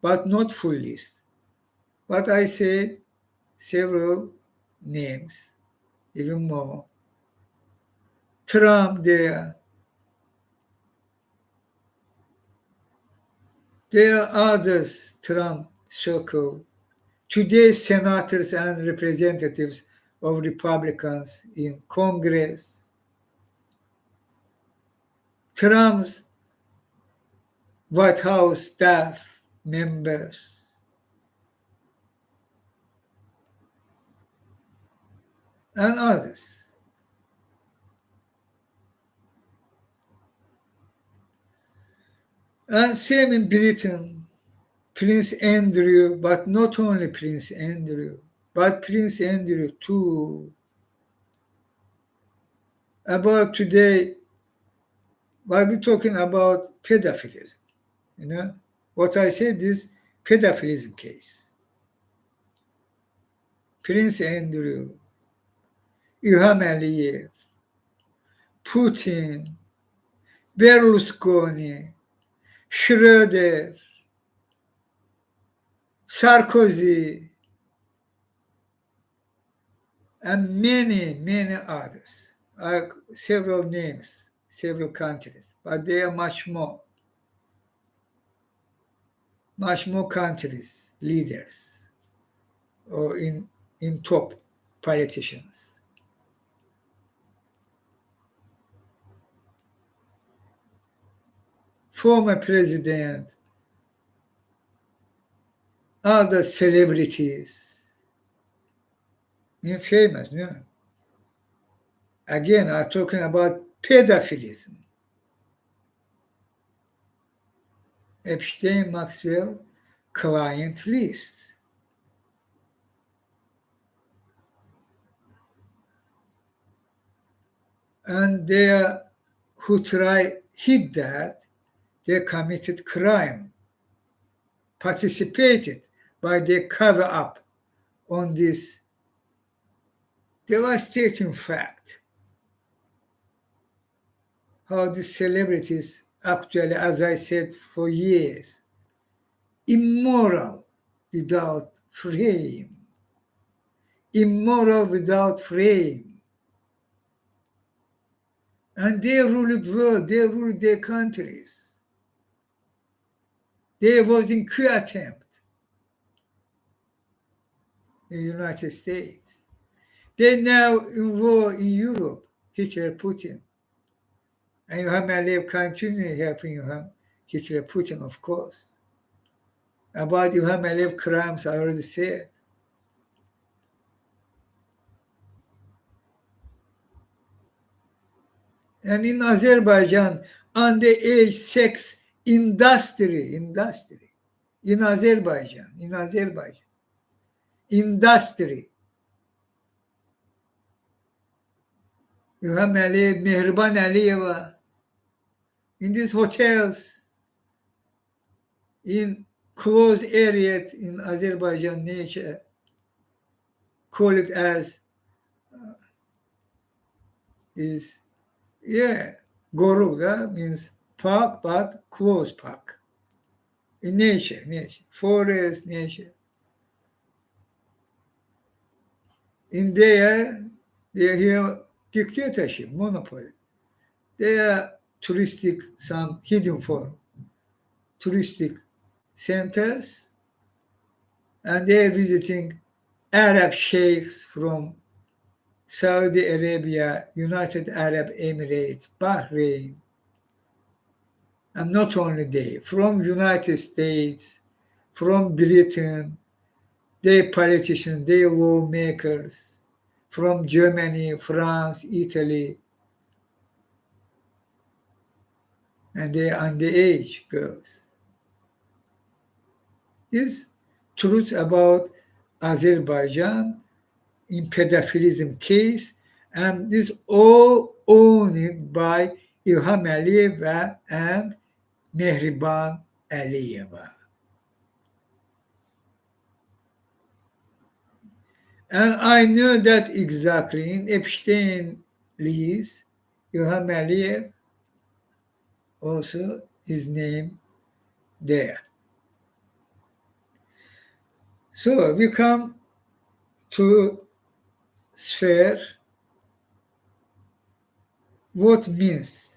but not full list. But I say several names, even more. Trump there. There are others, Trump circle. Today's senators and representatives of Republicans in Congress. Trump's White House staff members. And others. And same in Britain, Prince Andrew, but not only Prince Andrew, but Prince Andrew too. About today, while we're talking about pedophilism, what I said is pedophilism case. Prince Andrew, Ilham Aliyev, Putin, Berlusconi, Schroeder, Sarkozy, and many, many others. Several names, several countries, but there are much more countries, leaders, or in top politicians. Former president, other celebrities, famous. Again, I'm talking about pedophilism. Epstein Maxwell client list. And they who hid that, they committed crime, participated by their cover up on this devastating fact. How the celebrities actually, as I said for years, immoral without frame. Immoral without frame. And they ruled the world, they ruled their countries. There was a coup attempt in the United States. They're now in war in Europe, Hitler, Putin. And Ilham Aliyev continues helping Hitler, Putin, of course. About Ilham Aliyev crimes, I already said. And in Azerbaijan, underage sex industry, in Azerbaijan, industry. İlham Aliyev, Mehriban Aliyeva, in these hotels, in closed areas in Azerbaijan nature, call it as Goruda means park, but closed park. In nature, forest, nature. In there, they have dictatorship, monopoly. They are touristic, some hidden for touristic centers, and they are visiting Arab sheikhs from Saudi Arabia, United Arab Emirates, Bahrain, and not only they, from United States, from Britain, they politicians, they lawmakers, from Germany, France, Italy, and they are underage girls. This truth about Azerbaijan in pedophilism case, and this all owned by İlham Aliyev and Mehriban Aliyeva. And I know that exactly in Epstein list, İlham Aliyev also is named there. So we come to sphere. What means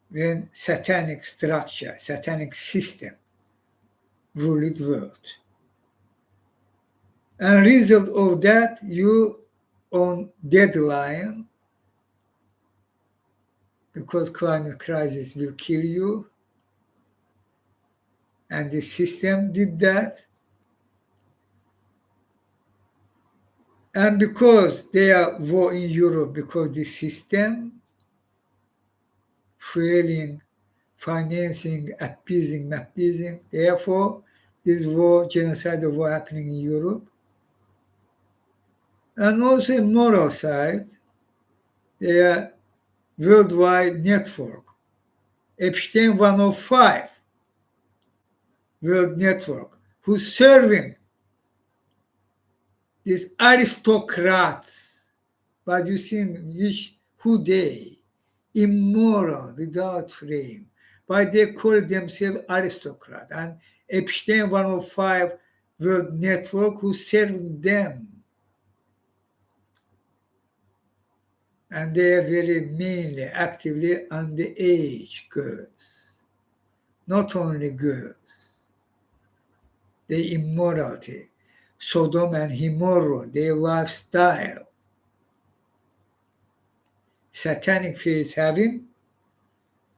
when satanic structure, satanic system ruled the world? And result of that, you on deadline, because climate crisis will kill you, and the system did that. And because they are war in Europe, because the system fueling, financing, appeasing, therefore this war, genocidal war happening in Europe. And also a moral side, they are worldwide network. Epstein 105 world network, who's serving these aristocrats, but you see who they, immoral, without frame, but they call themselves aristocrat. And Epstein 105 World Network who served them. And they are very mainly, actively underage girls. Not only girls. Their immorality, Sodom and Gomorrah, their lifestyle. Satanic faith having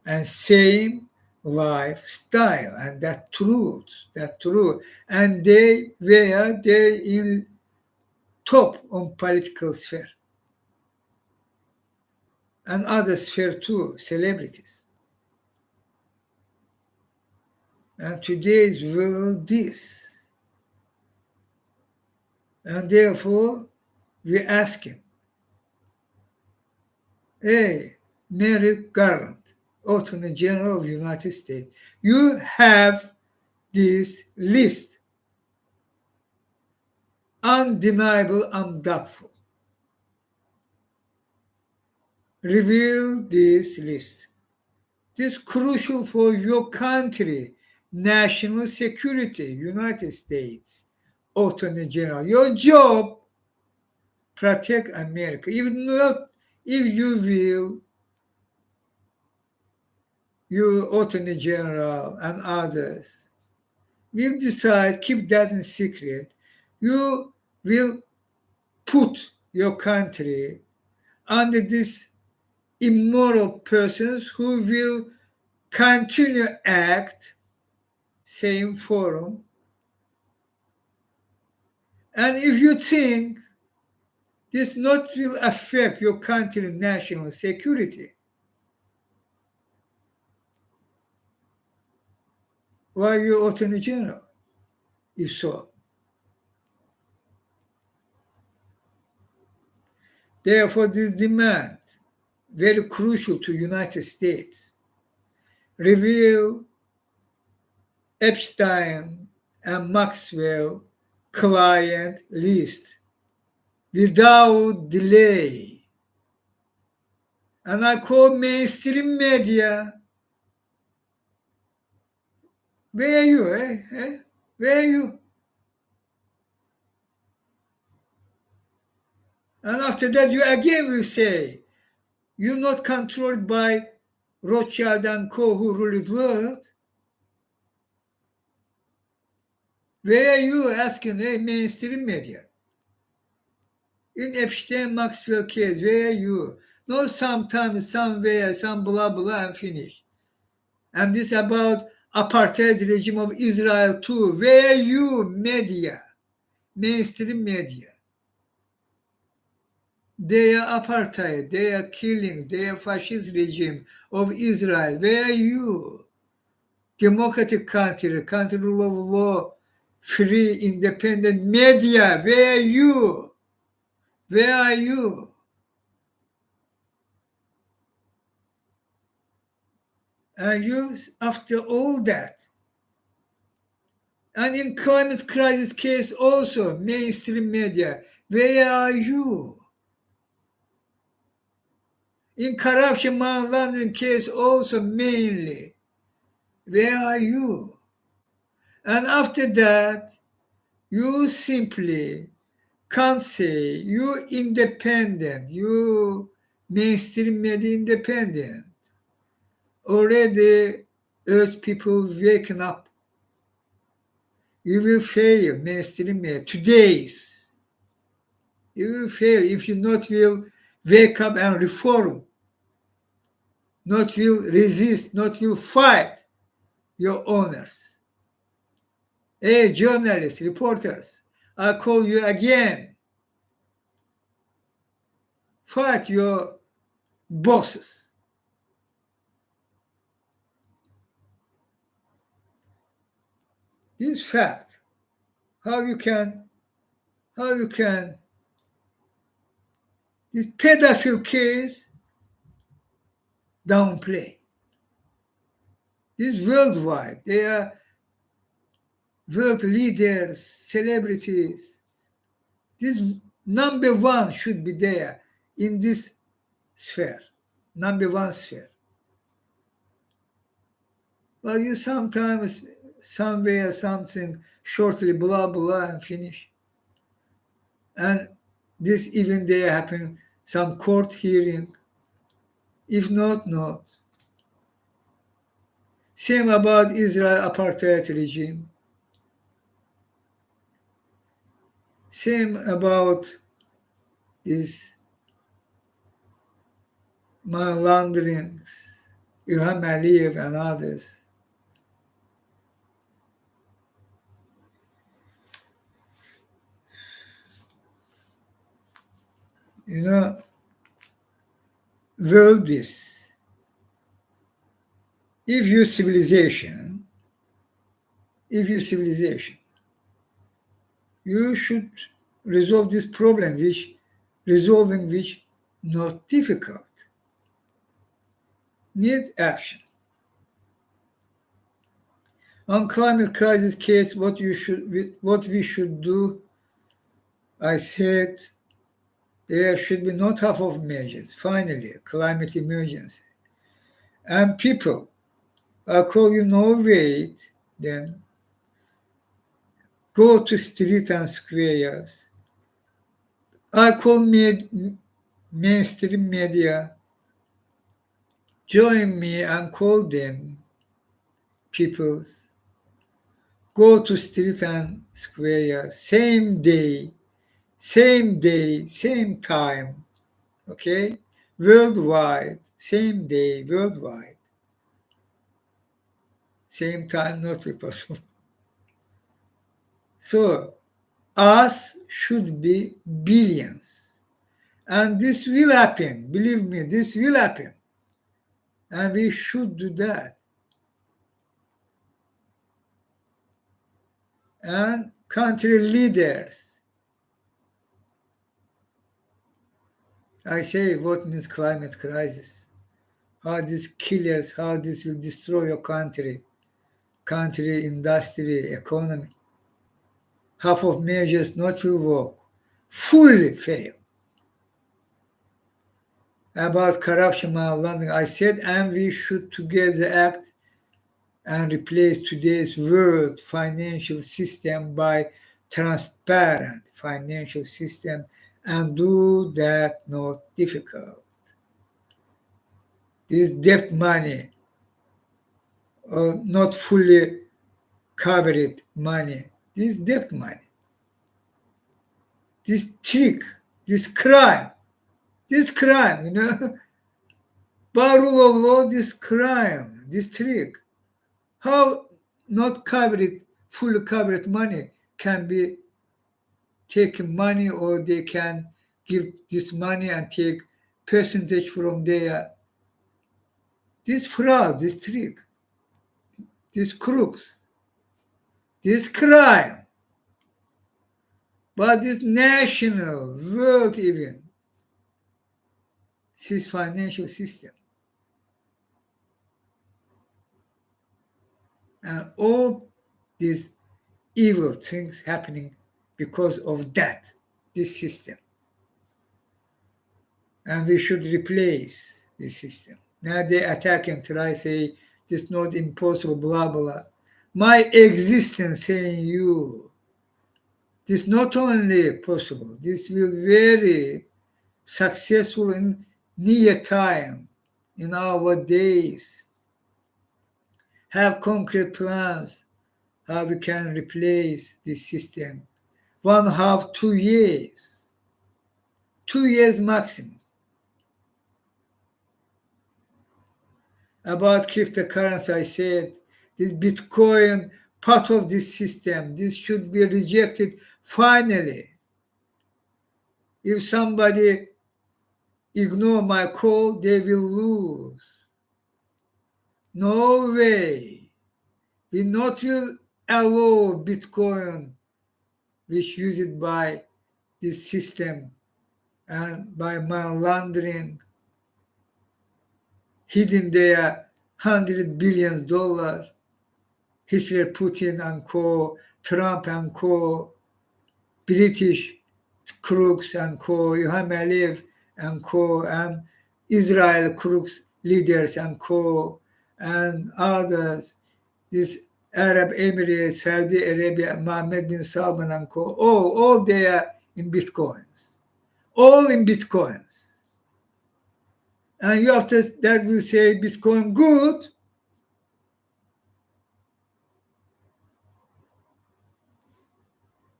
and same lifestyle, and that truth. And they were in top on political sphere and other sphere too, celebrities. And today's world this. And therefore, we're asking, hey, Merrick Garland, Attorney General of the United States, you have this list, undeniable and doubtful. Reveal this list. This is crucial for your country, national security, United States, Attorney General. Your job, protect America. If you will, your Attorney General and others will decide, keep that in secret, you will put your country under these immoral persons who will continue act same forum. And if you think this not will affect your country's national security, why you Attorney General? If so. Therefore, this demand, very crucial to United States, reveal Epstein and Maxwell client list without delay. And I call mainstream media, where are you, Where are you? And after that, you again will say, you're not controlled by Rothschild and Co. who rule the world. Where are you asking, mainstream media? In Epstein Maxwell case, where are you? No, sometimes, somewhere, some blah blah and finish. And this about apartheid regime of Israel too. Where are you, media, mainstream media? They are apartheid, they are killings, they are fascist regime of Israel. Where are you? Democratic country, country rule of law, free, independent media. Where are you? Where are you? And you, after all that, and in climate crisis case also, mainstream media, where are you? In corruption money laundering case also mainly, where are you? And after that, you simply can't say you independent, you mainstream media independent. Already Earth people waking up. You will fail, mainstream media. Today's. You will fail if you not will wake up and reform, not will resist, not will fight your owners. Hey, journalists, reporters, I call you again. Fight your bosses. This fact, how you can, this pedophile case downplay. This worldwide, they are world leaders, celebrities. This number one should be there in this sphere, number one sphere. Well, you sometimes somewhere, something, shortly, blah, blah, and finish. And this even there happen, some court hearing. If not, not. Same about Israel apartheid regime. Same about these money launderings, Ilham Aliyev and others. You know, world is. If you civilization, you should resolve this problem, resolving which not difficult. Need action. On climate crisis case, what we should do, I said there should be not half of measures. Finally, climate emergency. And people, I call you no wait, then go to street and squares. I call mainstream media, join me and call them peoples. Go to street and square, same day, same time, okay? Worldwide, same day, worldwide. Same time, not be possible. So, us should be billions. And this will happen, believe me, this will happen. And we should do that. And country leaders, I say what means climate crisis, how this killers, how this will destroy your country, industry, economy. Half of measures not will work, fully fail. About corruption, I said, and we should together act and replace today's world financial system by transparent financial system, and do that not difficult. This debt money, or not fully covered money, this debt money, this trick, this crime, you know, by rule of law, this crime, this trick, how not covered, fully covered money can be taken money, or they can give this money and take percentage from their, this fraud, this trick, this crooks, this crime, but this national, world even, this financial system. And all these evil things happening because of that, this system. And we should replace this system. Now they attack and try say this is not impossible, blah blah. My existence saying you, this not only possible, this will very successful in near time, in our days. Have concrete plans how we can replace this system. 1.5, 2 years. 2 years maximum. About cryptocurrency, I said, this Bitcoin, part of this system, this should be rejected finally. If somebody ignore my call, they will lose. No way. We not will allow Bitcoin, which used by this system and by money laundering, hidden their $100 billion, Hitler, Putin and co, Trump and co, British crooks and co, Ilham Aliyev and co, and Israel crooks leaders and co, and others, these Arab Emirates, Saudi Arabia, Mohammed bin Salman and co. All they are in Bitcoins. All in Bitcoins. And you after that will say Bitcoin good.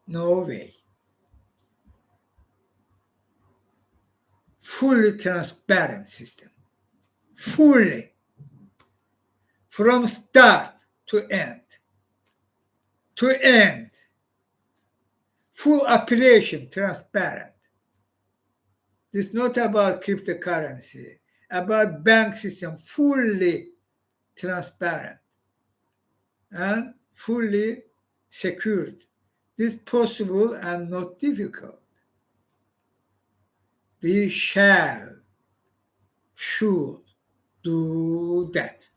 No way. Fully transparent system. Fully. From start to end. To end. Full operation transparent. It's not about cryptocurrency, about bank system fully transparent and fully secured. This possible and not difficult. We should do that.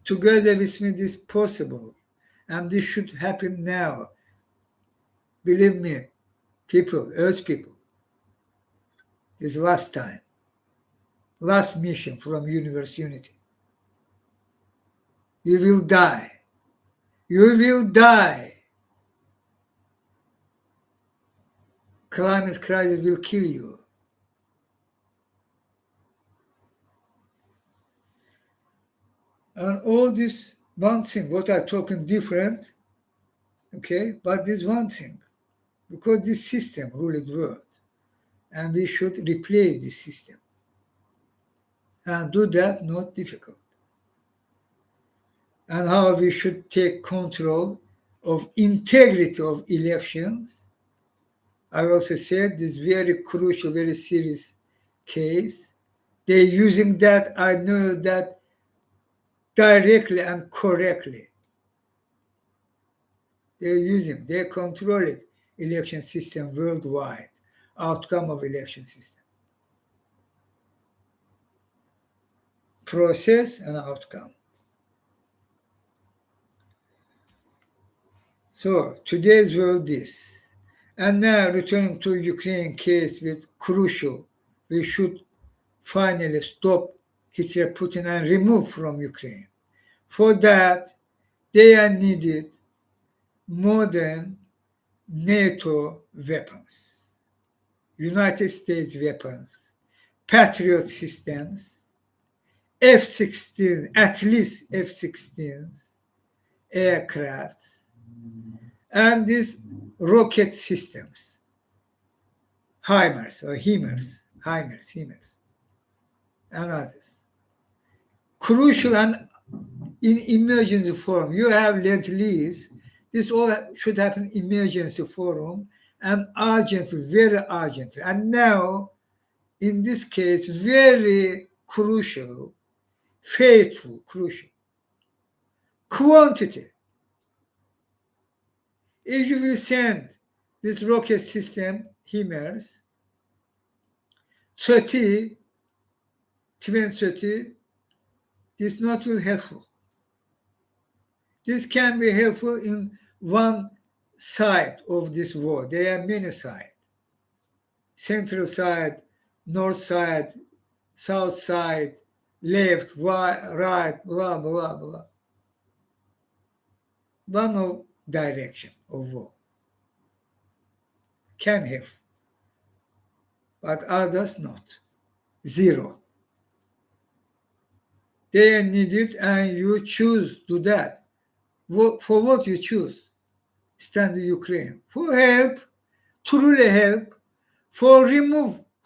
Together with me, this possible, and this should happen now. Believe me, people, Earth people, this last time, last mission from Universe Unity. You will die. You will die. Climate crisis will kill you. And all this one thing, what I'm talking different, okay, but this one thing, because this system ruled the world, and we should replace this system. And do that not difficult. And how we should take control of integrity of elections. I also said this very crucial, very serious case. They're using that, I know that directly and correctly. They control it, election system worldwide, outcome of election system. Process and outcome. So today's world is. And now returning to Ukraine case with crucial, we should finally stop Hitler, Putin and remove from Ukraine. For that, they are needed modern NATO weapons, United States weapons, Patriot systems, F-16, at least F-16s, aircrafts, and these rocket systems, HIMARS, and others. Crucial and in emergency forum. You have Lend-Lease. This all should happen in emergency forum and urgently, very urgently. And now, in this case, very crucial, faithful, crucial. Quantity. If you will send this rocket system, HIMARS, 30, 2030, this not will helpful. This can be helpful in one side of this war. There are many sides. Central side, north side, south side, left, right, blah, blah, blah. One of direction of war can help, but others not. Zero. They are needed and you choose to do that. For what you choose? Stand in Ukraine. For help, truly help, for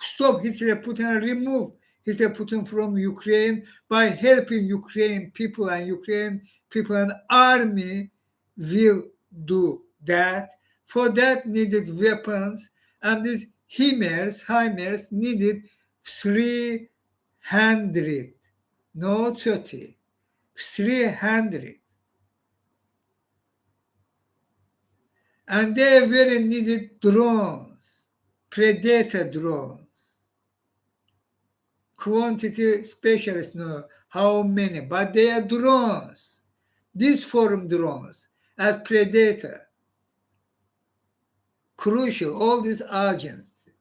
stop Hitler, Putin, and remove Hitler, Putin from Ukraine by helping Ukraine people and army will do that. For that needed weapons, and these HIMARS needed 300, no 30, 300. And they very needed drones, predator drones. Quantity specialists know how many, but they are drones. These foreign drones as predator. Crucial, all this urgency.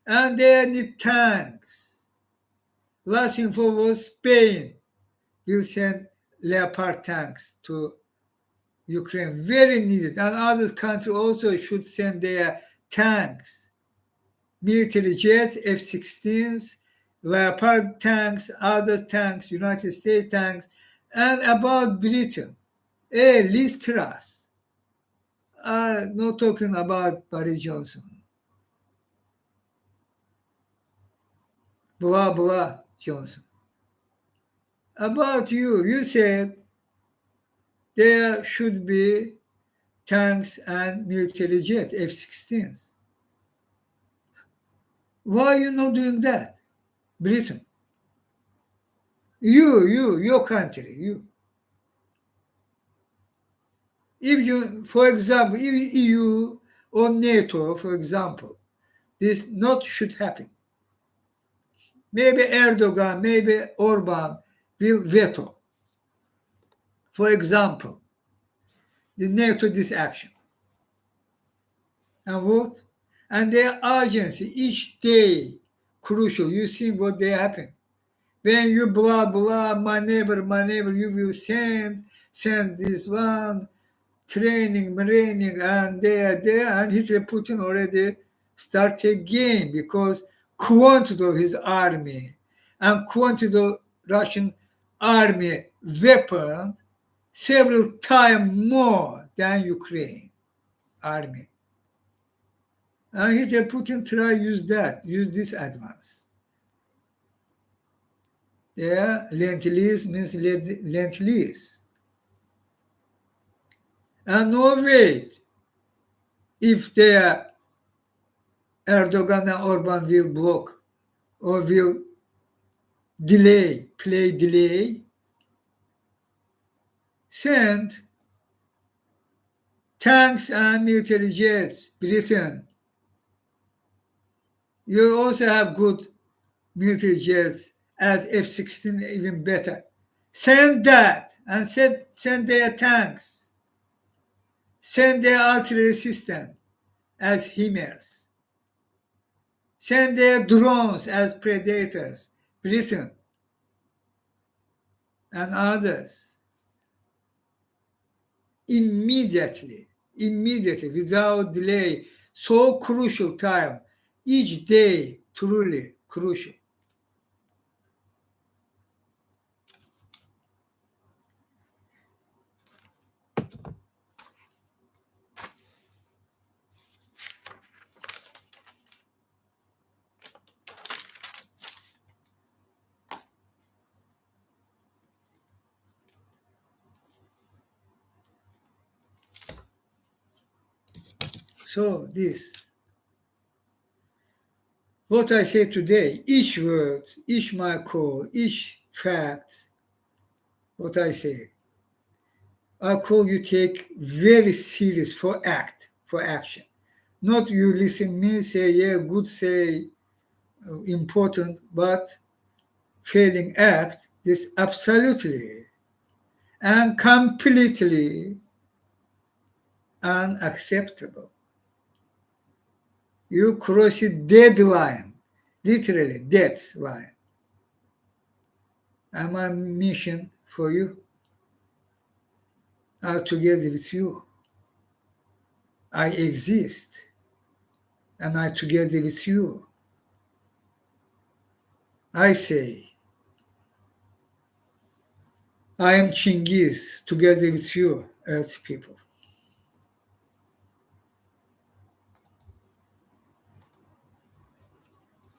And they need tanks. Last info was Spain will send Leopard tanks to Ukraine, very needed. And other countries also should send their tanks, military jets, F-16s, Leopard tanks, other tanks, United States tanks, and about Britain. Liz Truss. Not talking about Boris Johnson. Blah, blah, Johnson. About you, you said there should be tanks and military jets, F-16s. Why are you not doing that? Britain. Your country, you. If you, for example, if EU or NATO, for example, this not should happen. Maybe Erdogan, maybe Orban will veto. For example, the NATO this action. And what? And their urgency each day crucial. You see what they happen. When you blah blah maneuver, you will send this one training, and they are there, and Hitler Putin already start a game because quantity of his army and quantity of Russian army weapons several times more than Ukraine army. And Hitler Putin try use this advance. Yeah, Lend-Lease means Lend-Lease. And no wait, if they are Erdogan and Orban will block or will delay, send tanks and military jets, Britain. You also have good military jets as F-16, even better. Send that and send their tanks. Send their artillery system as HIMARS. Send their drones as Predators, Britain and others. Immediately, without delay, so crucial time, each day truly crucial. So this, what I say today, each word, each my call, each fact, what I say, I call you take very serious for action. Not you listen me, say, yeah, good, say, important, but failing act is absolutely and completely unacceptable. You cross a deadline, literally death line. And my mission for you are together with you. I exist, and I together with you. I say, I am Chinghiz together with you, Earth people.